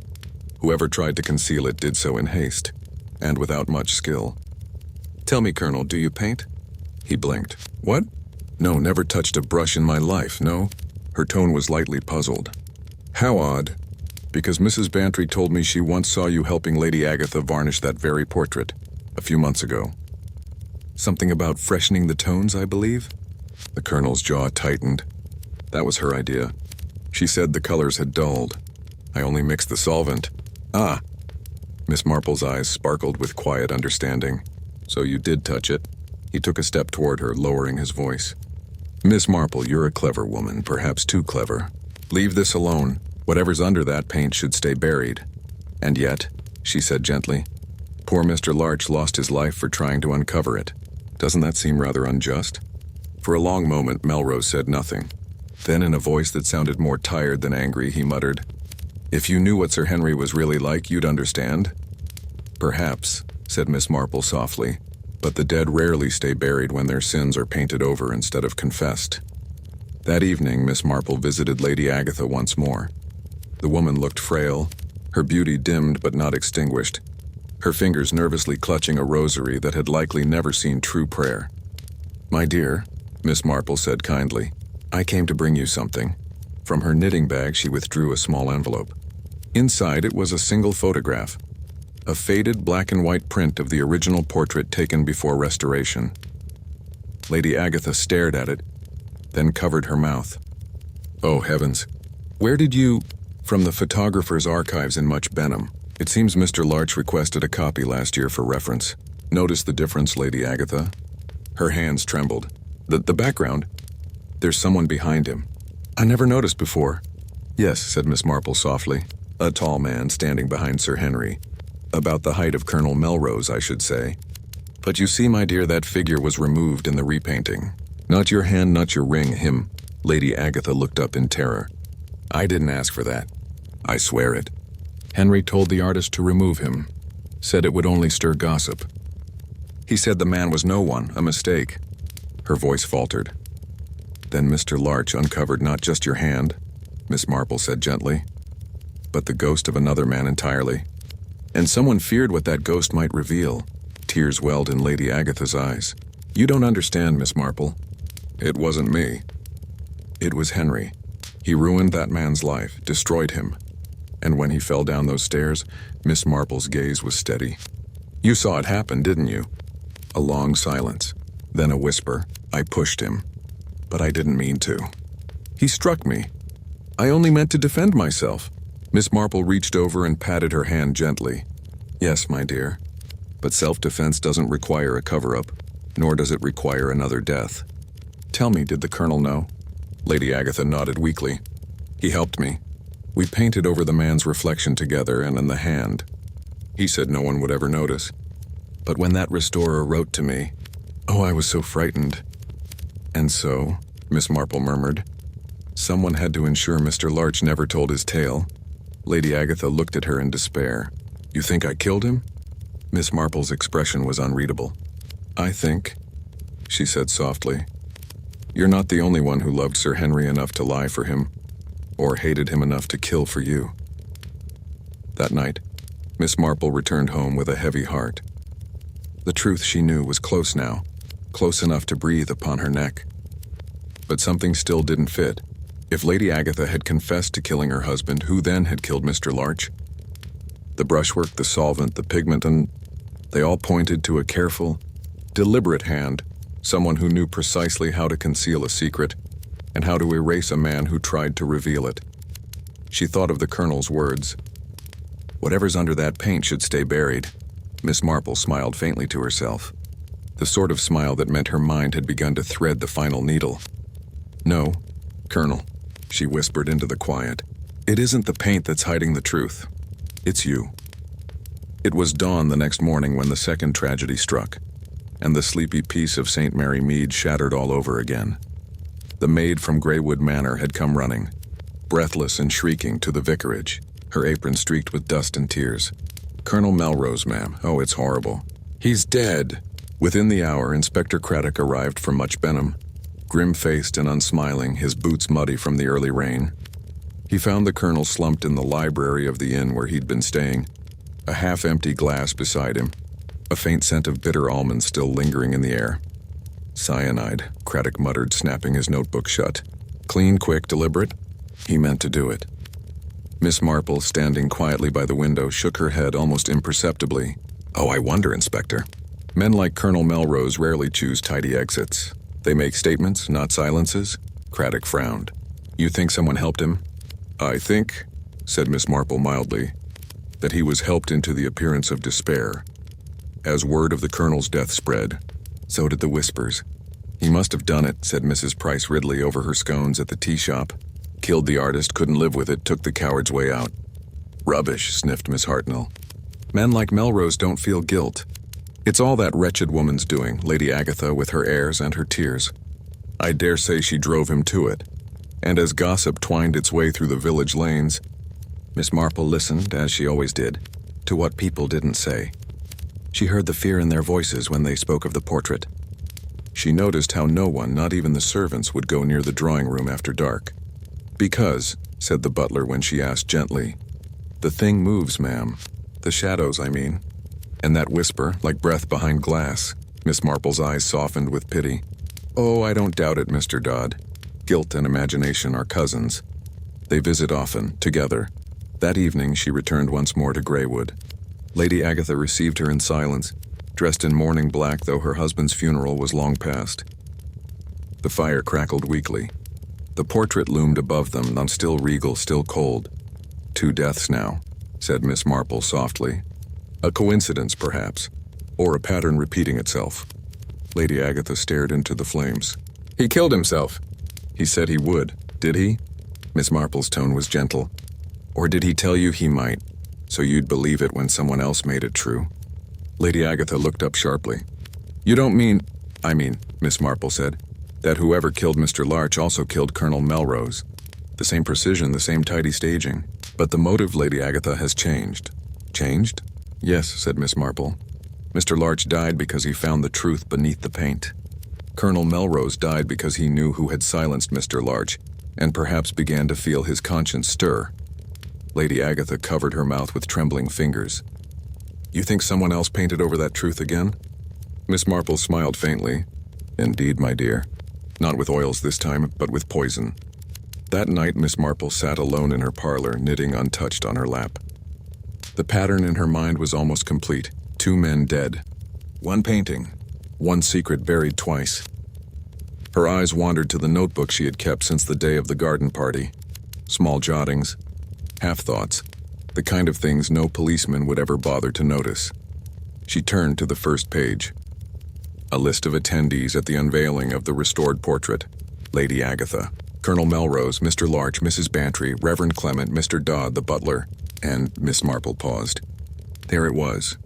Whoever tried to conceal it did so in haste, and without much skill. Tell me, Colonel, do you paint? He blinked. What? No, never touched a brush in my life, no. Her tone was lightly puzzled. How odd. Because Mrs. Bantry told me she once saw you helping Lady Agatha varnish that very portrait, a few months ago. Something about freshening the tones, I believe? The Colonel's jaw tightened. That was her idea. She said the colors had dulled. I only mixed the solvent. Ah! Miss Marple's eyes sparkled with quiet understanding. So you did touch it. He took a step toward her, lowering his voice. Miss Marple, you're a clever woman, perhaps too clever. Leave this alone. Whatever's under that paint should stay buried. And yet, she said gently, poor Mr. Larch lost his life for trying to uncover it. Doesn't that seem rather unjust? For a long moment, Melrose said nothing. Then, in a voice that sounded more tired than angry, he muttered, If you knew what Sir Henry was really like, you'd understand. Perhaps, said Miss Marple softly, but the dead rarely stay buried when their sins are painted over instead of confessed. That evening, Miss Marple visited Lady Agatha once more. The woman looked frail, her beauty dimmed but not extinguished, her fingers nervously clutching a rosary that had likely never seen true prayer. My dear, Miss Marple said kindly, I came to bring you something. From her knitting bag, she withdrew a small envelope. Inside it was a single photograph, a faded black and white print of the original portrait taken before restoration. Lady Agatha stared at it, then covered her mouth. Oh, heavens. Where did you... From the photographer's archives in Much Benham. It seems Mr. Larch requested a copy last year for reference. Notice the difference, Lady Agatha? Her hands trembled. The background? There's someone behind him. I never noticed before. Yes, said Miss Marple softly. A tall man standing behind Sir Henry. About the height of Colonel Melrose, I should say. But you see, my dear, that figure was removed in the repainting. Not your hand, not your ring, him. Lady Agatha looked up in terror. I didn't ask for that. I swear it. Henry told the artist to remove him. Said it would only stir gossip. He said the man was no one, a mistake. Her voice faltered. Then Mr. Larch uncovered not just your hand, Miss Marple said gently, but the ghost of another man entirely. And someone feared what that ghost might reveal. Tears welled in Lady Agatha's eyes. You don't understand, Miss Marple. It wasn't me. It was Henry. He ruined that man's life, destroyed him. And when he fell down those stairs, Miss Marple's gaze was steady. You saw it happen, didn't you? A long silence. Then a whisper. I pushed him. But I didn't mean to. He struck me. I only meant to defend myself. Miss Marple reached over and patted her hand gently. Yes, my dear. But self-defense doesn't require a cover-up, nor does it require another death. Tell me, did the Colonel know? Lady Agatha nodded weakly. He helped me. We painted over the man's reflection together and in the hand. He said no one would ever notice. But when that restorer wrote to me, oh, I was so frightened. And so, Miss Marple murmured, someone had to ensure Mr. Larch never told his tale. Lady Agatha looked at her in despair. You think I killed him? Miss Marple's expression was unreadable. I think, she said softly, you're not the only one who loved Sir Henry enough to lie for him, or hated him enough to kill for you. That night, Miss Marple returned home with a heavy heart. The truth, she knew, was close now, close enough to breathe upon her neck. But something still didn't fit. If Lady Agatha had confessed to killing her husband, who then had killed Mr. Larch? The brushwork, the solvent, the pigment, and they all pointed to a careful, deliberate hand, someone who knew precisely how to conceal a secret and how to erase a man who tried to reveal it. She thought of the Colonel's words. Whatever's under that paint should stay buried. Miss Marple smiled faintly to herself, the sort of smile that meant her mind had begun to thread the final needle. No, Colonel, she whispered into the quiet. It isn't the paint that's hiding the truth. It's you. It was dawn the next morning when the second tragedy struck, and the sleepy peace of St. Mary Mead shattered all over again. The maid from Greywood Manor had come running, breathless and shrieking, to the vicarage, her apron streaked with dust and tears. Colonel Melrose, ma'am. Oh, it's horrible. He's dead. Within the hour, Inspector Craddock arrived from Much Benham, grim-faced and unsmiling, his boots muddy from the early rain. He found the Colonel slumped in the library of the inn where he'd been staying, a half-empty glass beside him, a faint scent of bitter almonds still lingering in the air. Cyanide, Craddock muttered, snapping his notebook shut. Clean, quick, deliberate? He meant to do it. Miss Marple, standing quietly by the window, shook her head almost imperceptibly. Oh, I wonder, Inspector. Men like Colonel Melrose rarely choose tidy exits. They make statements, not silences. Craddock frowned. You think someone helped him? I think, said Miss Marple mildly, that he was helped into the appearance of despair. As word of the Colonel's death spread, so did the whispers. He must have done it, said Mrs. Price Ridley over her scones at the tea shop. Killed the artist, couldn't live with it, took the coward's way out. Rubbish, sniffed Miss Hartnell. Men like Melrose don't feel guilt. It's all that wretched woman's doing, Lady Agatha, with her airs and her tears. I dare say she drove him to it. And as gossip twined its way through the village lanes, Miss Marple listened, as she always did, to what people didn't say. She heard the fear in their voices when they spoke of the portrait. She noticed how no one, not even the servants, would go near the drawing room after dark. Because, said the butler when she asked gently, the thing moves, ma'am. The shadows, I mean. And that whisper, like breath behind glass. Miss Marple's eyes softened with pity. Oh, I don't doubt it, Mr. Dodd. Guilt and imagination are cousins. They visit often, together. That evening she returned once more to Greywood. Lady Agatha received her in silence, dressed in mourning black though her husband's funeral was long past. The fire crackled weakly. The portrait loomed above them, not still regal, still cold. 2 deaths now, said Miss Marple softly. A coincidence, perhaps, or a pattern repeating itself. Lady Agatha stared into the flames. He killed himself. He said he would, did he? Miss Marple's tone was gentle. Or did he tell you he might, so you'd believe it when someone else made it true? Lady Agatha looked up sharply. You don't mean, Miss Marple said, that whoever killed Mr. Larch also killed Colonel Melrose. The same precision, the same tidy staging. But the motive, Lady Agatha, has changed. Changed? Yes, said Miss Marple. Mr. Larch died because he found the truth beneath the paint. Colonel Melrose died because he knew who had silenced Mr. Larch, and perhaps began to feel his conscience stir. Lady Agatha covered her mouth with trembling fingers. You think someone else painted over that truth again? Miss Marple smiled faintly. Indeed, my dear. Not with oils this time, but with poison. That night, Miss Marple sat alone in her parlor, knitting untouched on her lap. The pattern in her mind was almost complete. 2 men dead. 1 painting. 1 secret buried twice. Her eyes wandered to the notebook she had kept since the day of the garden party. Small jottings, half-thoughts, the kind of things no policeman would ever bother to notice. She turned to the first page. A list of attendees at the unveiling of the restored portrait. Lady Agatha, Colonel Melrose, Mr. Larch, Mrs. Bantry, Reverend Clement, Mr. Dodd, the butler, and Miss Marple paused. There it was,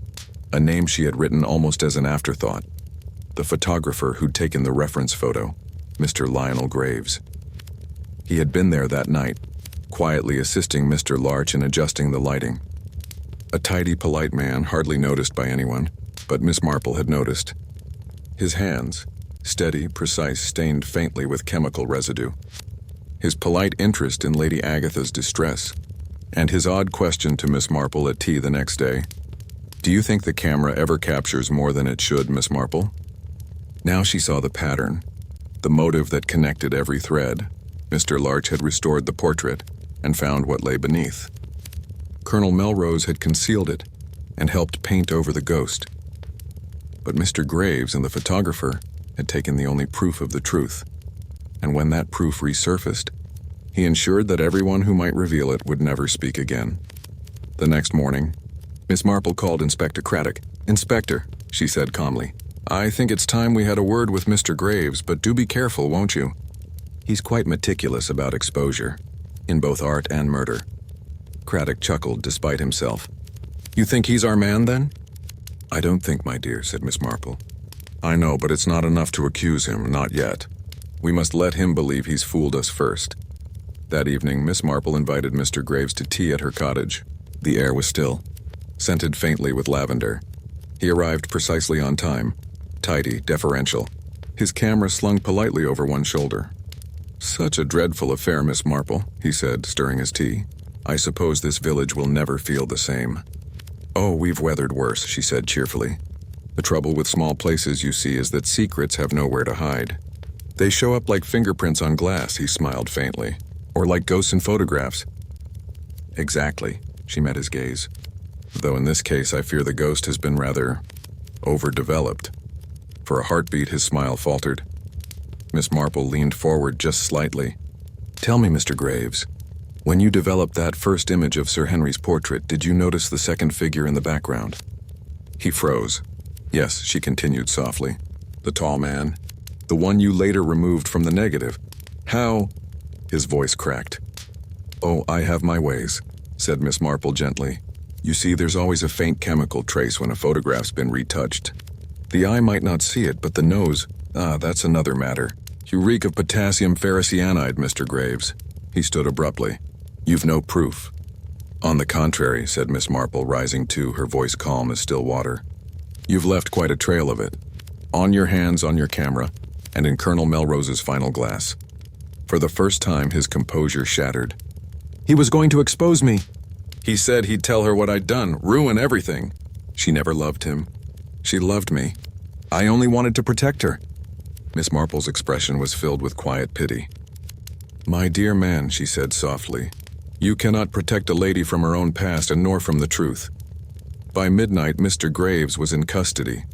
a name she had written almost as an afterthought. The photographer who'd taken the reference photo, Mr. Lionel Graves. He had been there that night, quietly assisting Mr. Larch in adjusting the lighting. A tidy, polite man, hardly noticed by anyone, but Miss Marple had noticed. His hands, steady, precise, stained faintly with chemical residue. His polite interest in Lady Agatha's distress, and his odd question to Miss Marple at tea the next day. Do you think the camera ever captures more than it should, Miss Marple? Now she saw the pattern, the motive that connected every thread. Mr. Larch had restored the portrait and found what lay beneath. Colonel Melrose had concealed it and helped paint over the ghost. But Mr. Graves and the photographer had taken the only proof of the truth. And when that proof resurfaced, He ensured that everyone who might reveal it would never speak again. The next morning, Miss Marple called Inspector Craddock. "Inspector," she said calmly, "I think it's time we had a word with Mr. Graves, but do be careful, won't you? He's quite meticulous about exposure, in both art and murder." Craddock chuckled despite himself. "You think he's our man, then?" "I don't think, my dear," said Miss Marple. "I know, but it's not enough to accuse him, not yet. We must let him believe he's fooled us first." That evening, Miss Marple invited Mr. Graves to tea at her cottage. The air was still, scented faintly with lavender. He arrived precisely on time, tidy, deferential, his camera slung politely over one shoulder. "Such a dreadful affair, Miss Marple," he said, stirring his tea. "I suppose this village will never feel the same." "Oh, we've weathered worse," she said cheerfully. "The trouble with small places, you see, is that secrets have nowhere to hide. They show up like fingerprints on glass," he smiled faintly. "Or like ghosts in photographs." "Exactly," she met his gaze. "Though in this case I fear the ghost has been rather overdeveloped." For a heartbeat his smile faltered. Miss Marple leaned forward just slightly. "Tell me, Mr. Graves, when you developed that first image of Sir Henry's portrait, did you notice the second figure in the background?" He froze. "Yes," she continued softly. "The tall man. The one you later removed from the negative. How?" His voice cracked. "Oh, I have my ways," said Miss Marple gently. "You see, there's always a faint chemical trace when a photograph's been retouched. The eye might not see it, but the nose, that's another matter. You reek of potassium ferrocyanide, Mr. Graves." He stood abruptly. "You've no proof." "On the contrary," said Miss Marple, rising too, her voice calm as still water. "You've left quite a trail of it. On your hands, on your camera, and in Colonel Melrose's final glass." For the first time, his composure shattered. "He was going to expose me." "He said he'd tell her what I'd done, ruin everything." "She never loved him. She loved me. I only wanted to protect her." Miss Marple's expression was filled with quiet pity. "My dear man," she said softly, "you cannot protect a lady from her own past and nor from the truth. By midnight, Mr. Graves was in custody,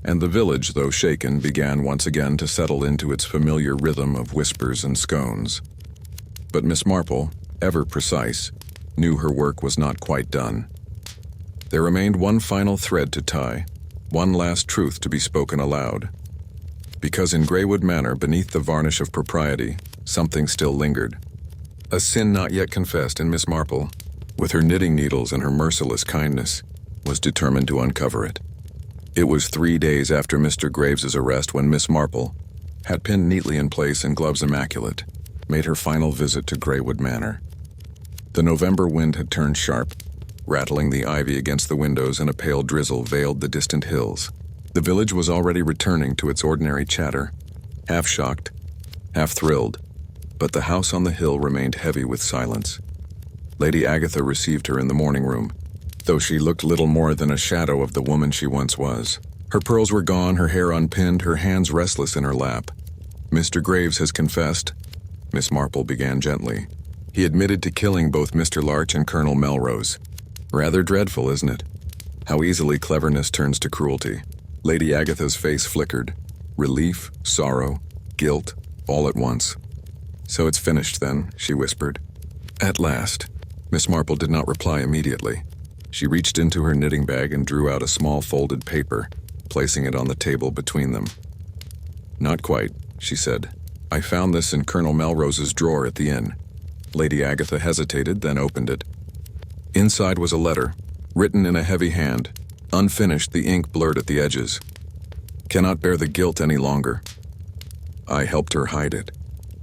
and the village, though shaken, began once again to settle into its familiar rhythm of whispers and scones. But Miss Marple, ever precise, knew her work was not quite done. There remained one final thread to tie, one last truth to be spoken aloud. Because in Greywood Manor, beneath the varnish of propriety, something still lingered. A sin not yet confessed, and Miss Marple, with her knitting needles and her merciless kindness, was determined to uncover it. It was 3 days after Mr. Graves's arrest when Miss Marple, hat pinned neatly in place and gloves immaculate, made her final visit to Greywood Manor. The November wind had turned sharp, rattling the ivy against the windows, and a pale drizzle veiled the distant hills. The village was already returning to its ordinary chatter, half shocked, half thrilled, but the house on the hill remained heavy with silence. Lady Agatha received her in the morning room, though she looked little more than a shadow of the woman she once was. Her pearls were gone, her hair unpinned, her hands restless in her lap. "Mr. Graves has confessed," Miss Marple began gently. "He admitted to killing both Mr. Larch and Colonel Melrose. Rather dreadful, isn't it? How easily cleverness turns to cruelty." Lady Agatha's face flickered. Relief, sorrow, guilt, all at once. "So it's finished then," she whispered. "At last." Miss Marple did not reply immediately. She reached into her knitting bag and drew out a small folded paper, placing it on the table between them. "Not quite," she said. "I found this in Colonel Melrose's drawer at the inn." Lady Agatha hesitated, then opened it. Inside was a letter, written in a heavy hand, unfinished, the ink blurred at the edges. "Cannot bear the guilt any longer. I helped her hide it.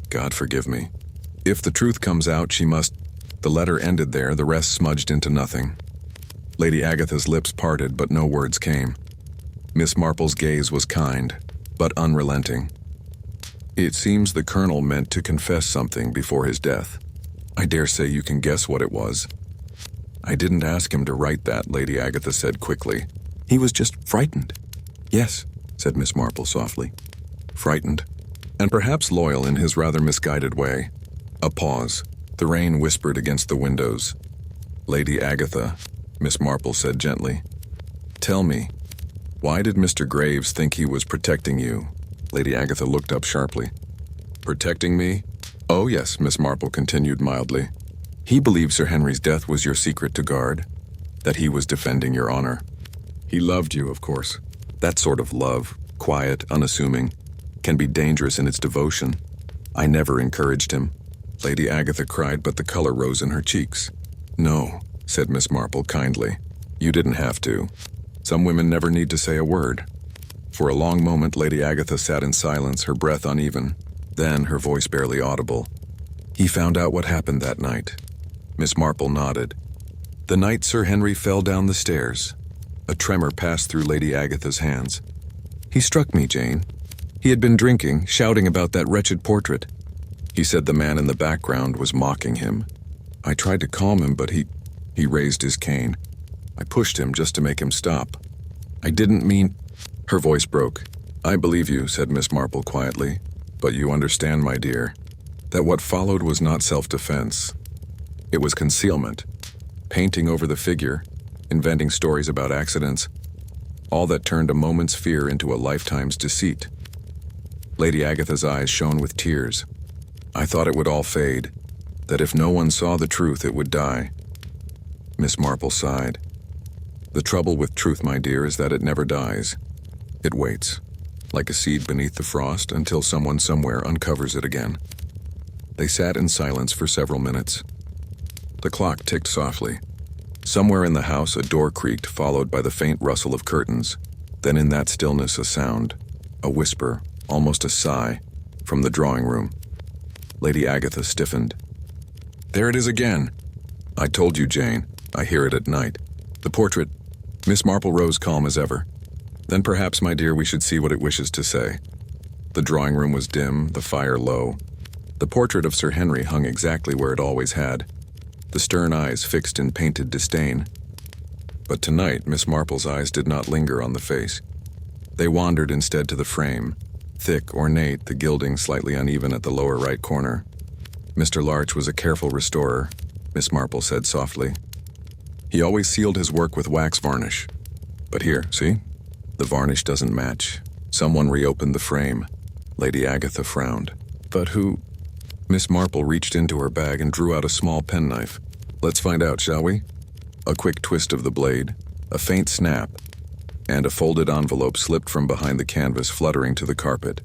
God forgive me. If the truth comes out, she must—" The letter ended there, the rest smudged into nothing. Lady Agatha's lips parted, but no words came. Miss Marple's gaze was kind, but unrelenting. "It seems the Colonel meant to confess something before his death. I dare say you can guess what it was." "I didn't ask him to write that," Lady Agatha said quickly. "He was just frightened." "Yes," said Miss Marple softly. "Frightened, and perhaps loyal in his rather misguided way." A pause. The rain whispered against the windows. "Lady Agatha," Miss Marple said gently, "tell me, why did Mr. Graves think he was protecting you?" Lady Agatha looked up sharply. "Protecting me? Oh yes, Miss Marple continued mildly. He believed Sir Henry's death was your secret to guard, that he was defending your honor. He loved you, of course. That sort of love, quiet, unassuming, can be dangerous in its devotion. I never encouraged him. Lady Agatha cried, but the color rose in her cheeks. No, said Miss Marple kindly. You didn't have to. Some women never need to say a word. For a long moment, Lady Agatha sat in silence, her breath uneven. Then, her voice barely audible. He found out what happened that night. Miss Marple nodded. The night Sir Henry fell down the stairs. A tremor passed through Lady Agatha's hands. He struck me, Jane. He had been drinking, shouting about that wretched portrait. He said the man in the background was mocking him. I tried to calm him, but he raised his cane. I pushed him just to make him stop. I didn't mean... Her voice broke. I believe you, said Miss Marple quietly. But you understand, my dear, that what followed was not self-defense. It was concealment. Painting over the figure, inventing stories about accidents, all that turned a moment's fear into a lifetime's deceit. Lady Agatha's eyes shone with tears. I thought it would all fade, that if no one saw the truth, it would die. Miss Marple sighed. The trouble with truth, my dear, is that it never dies. It waits, like a seed beneath the frost, until someone somewhere uncovers it again. They sat in silence for several minutes. The clock ticked softly. Somewhere in the house, a door creaked, followed by the faint rustle of curtains. Then in that stillness, a sound, a whisper, almost a sigh, from the drawing room. Lady Agatha stiffened. There it is again. I told you, Jane. I hear it at night. The portrait. Miss Marple rose calm as ever. Then perhaps, my dear, we should see what it wishes to say. The drawing room was dim, the fire low. The portrait of Sir Henry hung exactly where it always had, the stern eyes fixed in painted disdain. But tonight, Miss Marple's eyes did not linger on the face. They wandered instead to the frame, thick, ornate, the gilding slightly uneven at the lower right corner. Mr. Larch was a careful restorer, Miss Marple said softly. He always sealed his work with wax varnish. But here, see? The varnish doesn't match. Someone reopened the frame. Lady Agatha frowned. But who? Miss Marple reached into her bag and drew out a small penknife. Let's find out, shall we? A quick twist of the blade, a faint snap, and a folded envelope slipped from behind the canvas, fluttering to the carpet.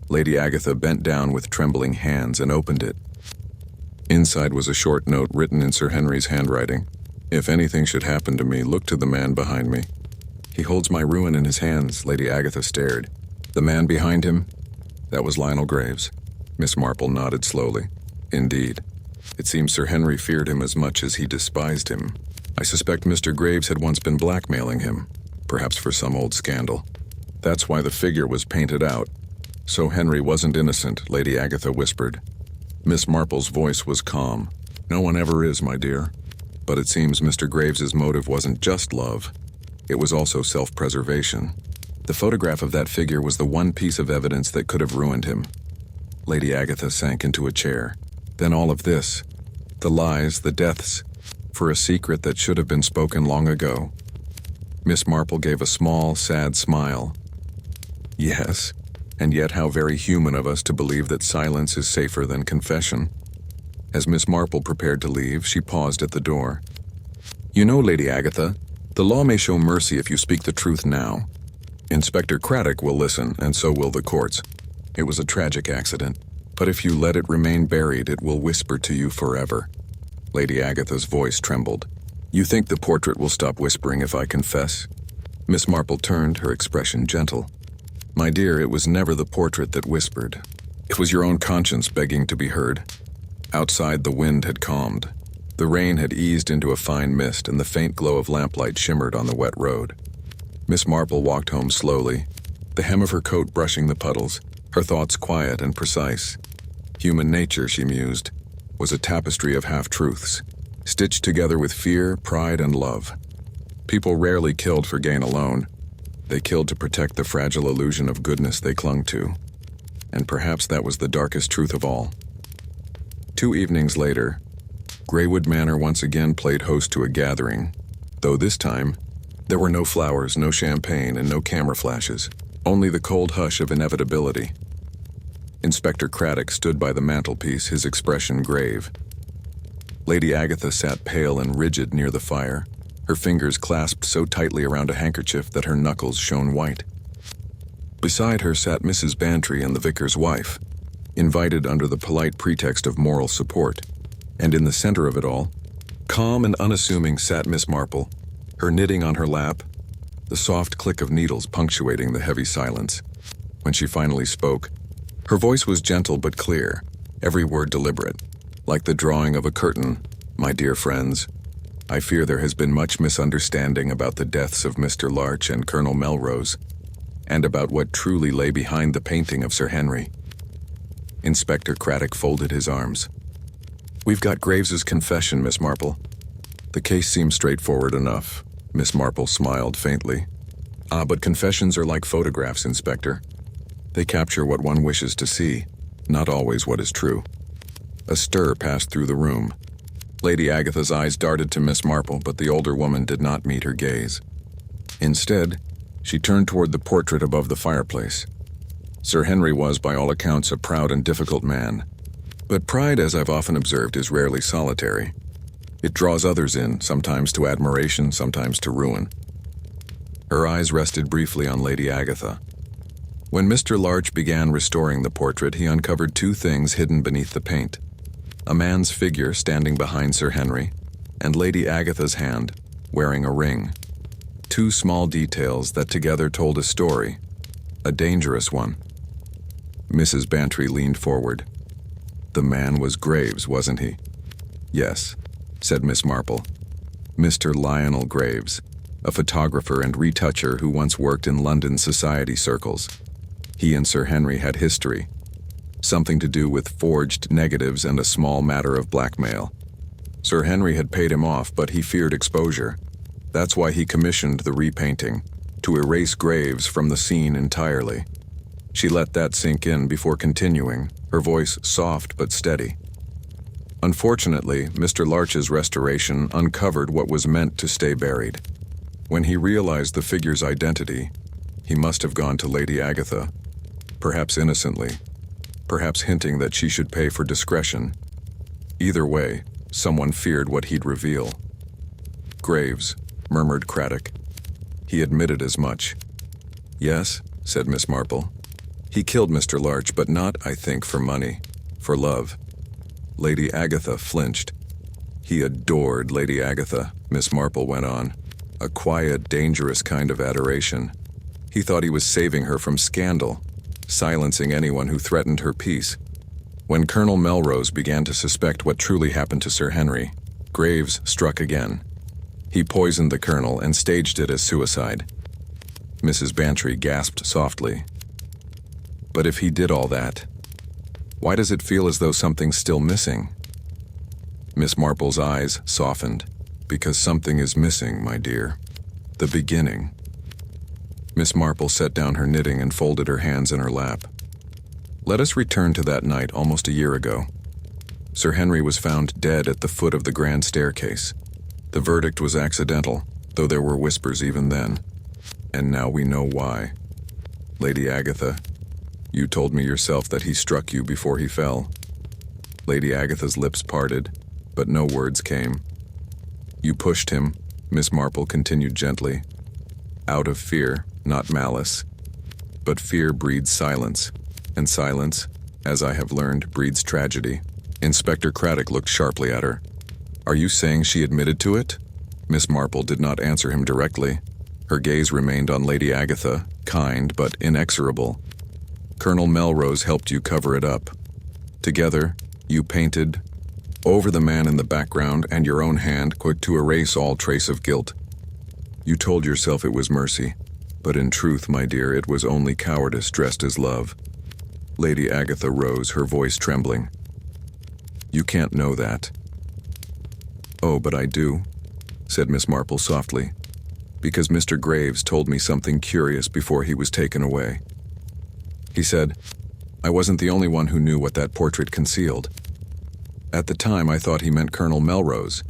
Lady Agatha bent down with trembling hands and opened it. Inside was a short note written in Sir Henry's handwriting. If anything should happen to me, look to the man behind me. He holds my ruin in his hands, Lady Agatha stared. The man behind him? That was Lionel Graves. Miss Marple nodded slowly. Indeed. It seems Sir Henry feared him as much as he despised him. I suspect Mr. Graves had once been blackmailing him, perhaps for some old scandal. That's why the figure was painted out. So Henry wasn't innocent, Lady Agatha whispered. Miss Marple's voice was calm. No one ever is, my dear. But it seems Mr. Graves's motive wasn't just love. It was also self-preservation. The photograph of that figure was the one piece of evidence that could have ruined him. Lady Agatha sank into a chair. Then all of this, the lies, the deaths, for a secret that should have been spoken long ago. Miss Marple gave a small, sad smile. Yes, and yet how very human of us to believe that silence is safer than confession. As Miss Marple prepared to leave, she paused at the door. You know, Lady Agatha, the law may show mercy if you speak the truth now. Inspector Craddock will listen, and so will the courts. It was a tragic accident, but if you let it remain buried, it will whisper to you forever. Lady Agatha's voice trembled. You think the portrait will stop whispering if I confess? Miss Marple turned, her expression gentle. My dear, it was never the portrait that whispered. It was your own conscience begging to be heard. Outside, the wind had calmed. The rain had eased into a fine mist, and the faint glow of lamplight shimmered on the wet road. Miss Marple walked home slowly, the hem of her coat brushing the puddles, her thoughts quiet and precise. Human nature, she mused, was a tapestry of half-truths, stitched together with fear, pride, and love. People rarely killed for gain alone. They killed to protect the fragile illusion of goodness they clung to. And perhaps that was the darkest truth of all. 2 evenings later, Greywood Manor once again played host to a gathering, though this time, there were no flowers, no champagne, and no camera flashes, only the cold hush of inevitability. Inspector Craddock stood by the mantelpiece, his expression grave. Lady Agatha sat pale and rigid near the fire, her fingers clasped so tightly around a handkerchief that her knuckles shone white. Beside her sat Mrs. Bantry and the vicar's wife, invited under the polite pretext of moral support, and in the center of it all, calm and unassuming, sat Miss Marple, her knitting on her lap, the soft click of needles punctuating the heavy silence. When she finally spoke, her voice was gentle but clear, every word deliberate, like the drawing of a curtain. "My dear friends, I fear there has been much misunderstanding about the deaths of Mr. Larch and Colonel Melrose, and about what truly lay behind the painting of Sir Henry." Inspector Craddock folded his arms. "We've got Graves's confession, Miss Marple. The case seems straightforward enough." Miss Marple smiled faintly. But confessions are like photographs, Inspector. They capture what one wishes to see, not always what is true." A stir passed through the room. Lady Agatha's eyes darted to Miss Marple, but the older woman did not meet her gaze. Instead, she turned toward the portrait above the fireplace. Sir Henry was, by all accounts, a proud and difficult man. But pride, as I've often observed, is rarely solitary. It draws others in, sometimes to admiration, sometimes to ruin. Her eyes rested briefly on Lady Agatha. When Mr. Larch began restoring the portrait, he uncovered two things hidden beneath the paint: a man's figure standing behind Sir Henry, and Lady Agatha's hand, wearing a ring. Two small details that together told a story, a dangerous one. Mrs. Bantry leaned forward. "The man was Graves, wasn't he?" "Yes," said Miss Marple. "Mr. Lionel Graves, a photographer and retoucher who once worked in London society circles. He and Sir Henry had history, something to do with forged negatives and a small matter of blackmail. Sir Henry had paid him off, but he feared exposure. That's why he commissioned the repainting, to erase Graves from the scene entirely." She let that sink in before continuing, her voice soft but steady. "Unfortunately, Mr. Larch's restoration uncovered what was meant to stay buried. When he realized the figure's identity, he must have gone to Lady Agatha, perhaps innocently, perhaps hinting that she should pay for discretion. Either way, someone feared what he'd reveal." "Graves," murmured Craddock. "He admitted as much." "Yes," said Miss Marple. "He killed Mr. Larch, but not, I think, for money, for love." Lady Agatha flinched. "He adored Lady Agatha," Miss Marple went on. "A quiet, dangerous kind of adoration. He thought he was saving her from scandal, silencing anyone who threatened her peace. When Colonel Melrose began to suspect what truly happened to Sir Henry, Graves struck again. He poisoned the colonel and staged it as suicide." Mrs. Bantry gasped softly. "But if he did all that, why does it feel as though something's still missing?" Miss Marple's eyes softened. "Because something is missing, my dear. The beginning." Miss Marple set down her knitting and folded her hands in her lap. "Let us return to that night almost a year ago. Sir Henry was found dead at the foot of the grand staircase. The verdict was accidental, though there were whispers even then. And now we know why. Lady Agatha, you told me yourself that he struck you before he fell." Lady Agatha's lips parted, but no words came. "You pushed him," Miss Marple continued gently, "out of fear, not malice. But fear breeds silence, and silence, as I have learned, breeds tragedy." Inspector Craddock looked sharply at her. "Are you saying she admitted to it?" Miss Marple did not answer him directly. Her gaze remained on Lady Agatha, kind but inexorable. "Colonel Melrose helped you cover it up. Together, you painted over the man in the background and your own hand, quick to erase all trace of guilt. You told yourself it was mercy, but in truth, my dear, it was only cowardice dressed as love." Lady Agatha rose, her voice trembling. "You can't know that." "Oh, but I do," said Miss Marple softly, "because Mr. Graves told me something curious before he was taken away. He said, I wasn't the only one who knew what that portrait concealed. At the time, I thought he meant Colonel Melrose,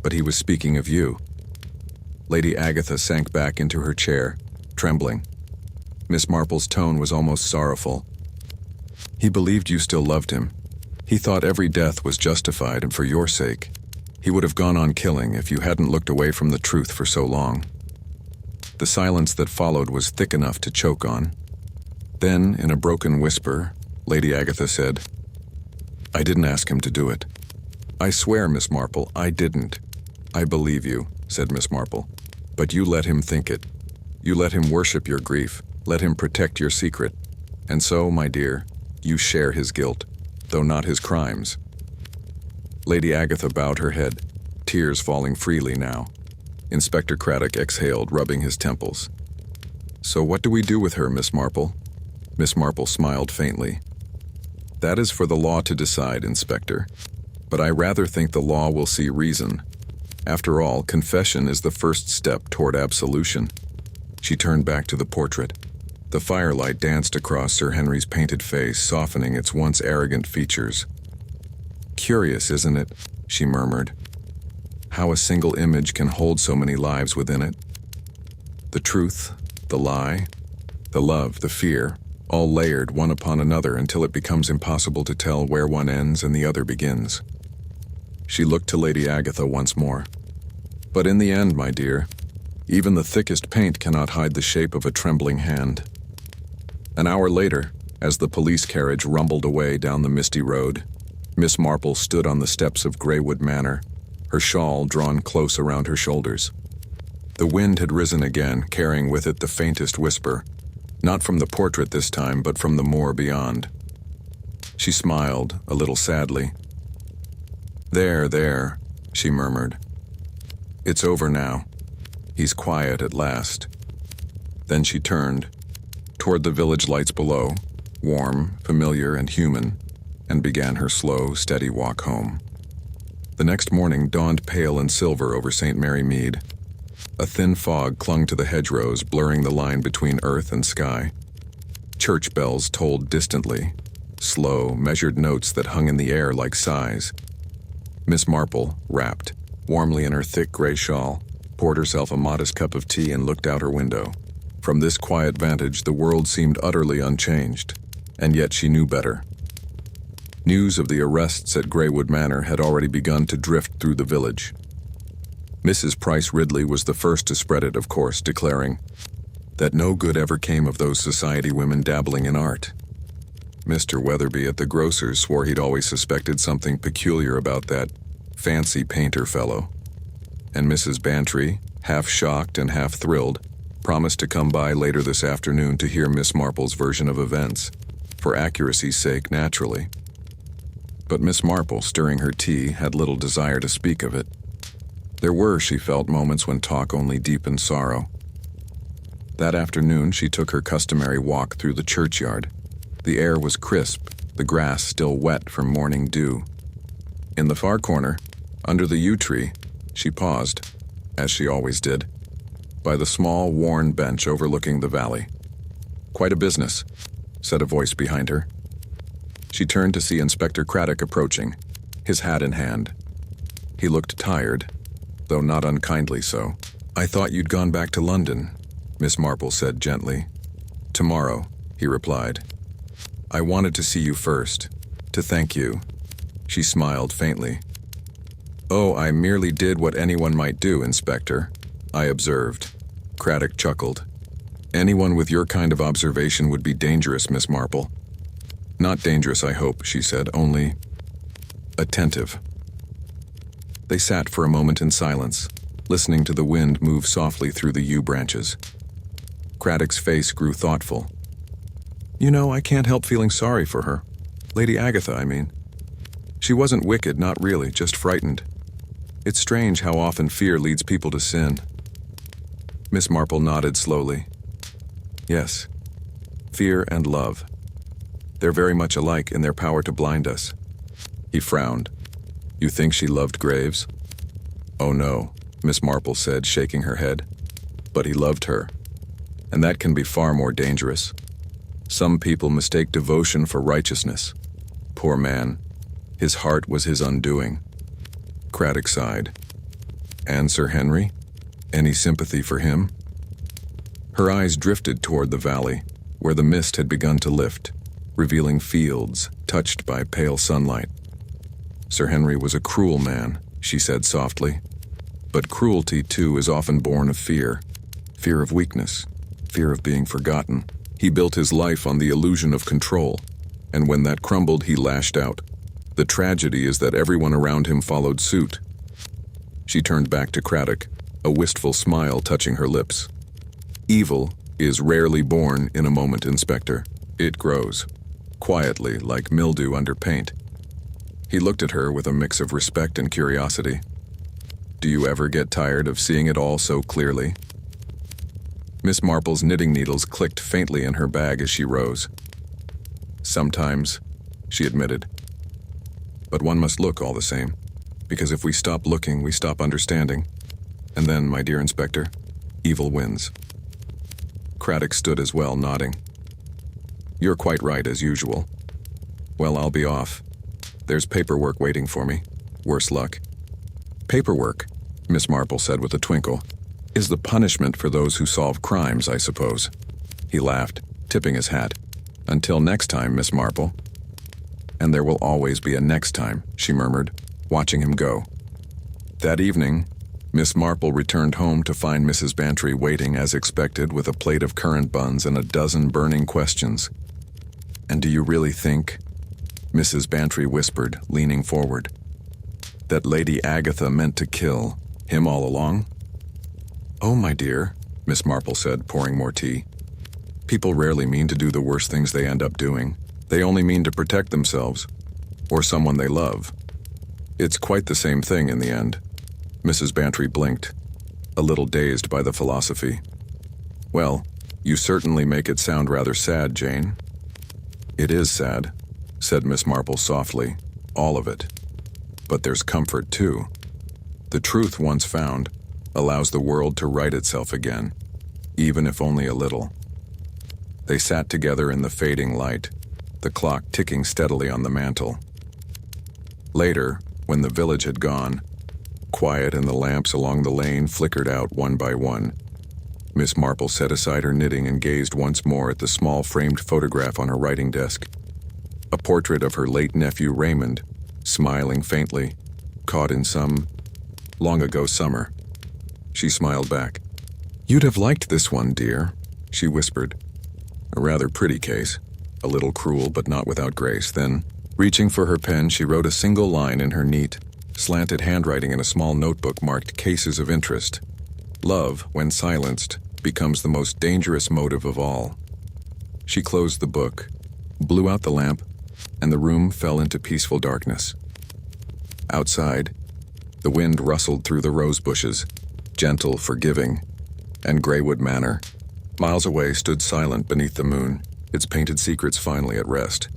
but he was speaking of you." Lady Agatha sank back into her chair, trembling. Miss Marple's tone was almost sorrowful. He believed you still loved him. He thought every death was justified and for your sake. He would have gone on killing if you hadn't looked away from the truth for so long. The silence that followed was thick enough to choke on. Then, in a broken whisper, Lady Agatha said, "I didn't ask him to do it. I swear, Miss Marple, I didn't." "I believe you," said Miss Marple. "But you let him think it. You let him worship your grief, let him protect your secret. And so, my dear, you share his guilt, though not his crimes." Lady Agatha bowed her head, tears falling freely now. Inspector Craddock exhaled, rubbing his temples. "So what do we do with her, Miss Marple?" Miss Marple smiled faintly. "That is for the law to decide, Inspector. But I rather think the law will see reason. After all, confession is the first step toward absolution." She turned back to the portrait. The firelight danced across Sir Henry's painted face, softening its once arrogant features. "Curious, isn't it?" she murmured. "How a single image can hold so many lives within it. The truth, the lie, the love, the fear, all layered one upon another until it becomes impossible to tell where one ends and the other begins." She looked to Lady Agatha once more. "But in the end, my dear, even the thickest paint cannot hide the shape of a trembling hand." An hour later, as the police carriage rumbled away down the misty road, Miss Marple stood on the steps of Greywood Manor, her shawl drawn close around her shoulders. The wind had risen again, carrying with it the faintest whisper, not from the portrait this time, but from the moor beyond. She smiled, a little sadly. There, she murmured. "It's over now. He's quiet at last." Then she turned, toward the village lights below, warm, familiar, and human, and began her slow, steady walk home. The next morning dawned pale and silver over St. Mary Mead. A thin fog clung to the hedgerows, blurring the line between earth and sky. Church bells tolled distantly, slow, measured notes that hung in the air like sighs. Miss Marple, wrapped warmly in her thick gray shawl, poured herself a modest cup of tea and looked out her window. From this quiet vantage, the world seemed utterly unchanged, and yet she knew better. News of the arrests at Greywood Manor had already begun to drift through the village. Mrs. Price Ridley was the first to spread it, of course, declaring that no good ever came of those society women dabbling in art. Mr. Weatherby at the grocer's swore he'd always suspected something peculiar about that fancy painter fellow. And Mrs. Bantry, half shocked and half thrilled, promised to come by later this afternoon to hear Miss Marple's version of events, for accuracy's sake, naturally. But Miss Marple, stirring her tea, had little desire to speak of it. There were, she felt, moments when talk only deepened sorrow. That afternoon she took her customary walk through the churchyard. The air was crisp, the grass still wet from morning dew. In the far corner, under the yew tree, she paused, as she always did, by the small, worn bench overlooking the valley. "Quite a business," said a voice behind her. She turned to see Inspector Craddock approaching, his hat in hand. He looked tired, though not unkindly so. "I thought you'd gone back to London," Miss Marple said gently. "Tomorrow," he replied. "I wanted to see you first, to thank you." She smiled faintly. "Oh, I merely did what anyone might do, Inspector," I observed. Craddock chuckled. "Anyone with your kind of observation would be dangerous, Miss Marple." "Not dangerous, I hope," she said, "only attentive." They sat for a moment in silence, listening to the wind move softly through the yew branches. Craddock's face grew thoughtful. "You know, I can't help feeling sorry for her. Lady Agatha, I mean. She wasn't wicked, not really, just frightened. It's strange how often fear leads people to sin." Miss Marple nodded slowly. "Yes, fear and love. They're very much alike in their power to blind us." He frowned. "You think she loved Graves?" "Oh no," Miss Marple said, shaking her head. "But he loved her. And that can be far more dangerous. Some people mistake devotion for righteousness. Poor man. His heart was his undoing." Craddock sighed. "And Sir Henry? Any sympathy for him?" Her eyes drifted toward the valley, where the mist had begun to lift. revealing fields touched by pale sunlight. Sir Henry was a cruel man, she said softly. But cruelty, too, is often born of fear. Fear of weakness, fear of being forgotten. He built his life on the illusion of control, and when that crumbled, he lashed out. The tragedy is that everyone around him followed suit. She turned back to Craddock, a wistful smile touching her lips. Evil is rarely born in a moment, Inspector. It grows, quietly, like mildew under paint. He looked at her with a mix of respect and curiosity. Do you ever get tired of seeing it all so clearly? Miss Marple's knitting needles clicked faintly in her bag as she rose. Sometimes, she admitted. But one must look all the same, because if we stop looking, we stop understanding. And then, my dear Inspector, evil wins. Craddock stood as well, nodding. You're quite right, as usual. Well, I'll be off. There's paperwork waiting for me. Worse luck. Paperwork, Miss Marple said with a twinkle, is the punishment for those who solve crimes, I suppose. He laughed, tipping his hat. Until next time, Miss Marple. And there will always be a next time, she murmured, watching him go. That evening, Miss Marple returned home to find Mrs. Bantry waiting as expected with a plate of currant buns and a dozen burning questions. And do you really think, Mrs. Bantry whispered, leaning forward, that Lady Agatha meant to kill him all along? Oh, my dear, Miss Marple said, pouring more tea. People rarely mean to do the worst things they end up doing. They only mean to protect themselves, or someone they love. It's quite the same thing in the end. Mrs. Bantry blinked, a little dazed by the philosophy. Well, you certainly make it sound rather sad, Jane. It is sad, said Miss Marple softly, all of it. But there's comfort, too. The truth once found allows the world to right itself again, even if only a little. They sat together in the fading light, the clock ticking steadily on the mantel. Later, when the village had gone, quiet and the lamps along the lane flickered out one by one, Miss Marple set aside her knitting and gazed once more at the small framed photograph on her writing desk. A portrait of her late nephew Raymond, smiling faintly, caught in some long-ago summer. She smiled back. You'd have liked this one, dear, she whispered. A rather pretty case, a little cruel but not without grace. Then, reaching for her pen, she wrote a single line in her neat, slanted handwriting in a small notebook marked Cases of Interest. Love, when silenced, becomes the most dangerous motive of all. She closed the book, blew out the lamp, and the room fell into peaceful darkness. Outside, the wind rustled through the rose bushes, gentle, forgiving, and Greywood Manor, miles away, stood silent beneath the moon, its painted secrets finally at rest.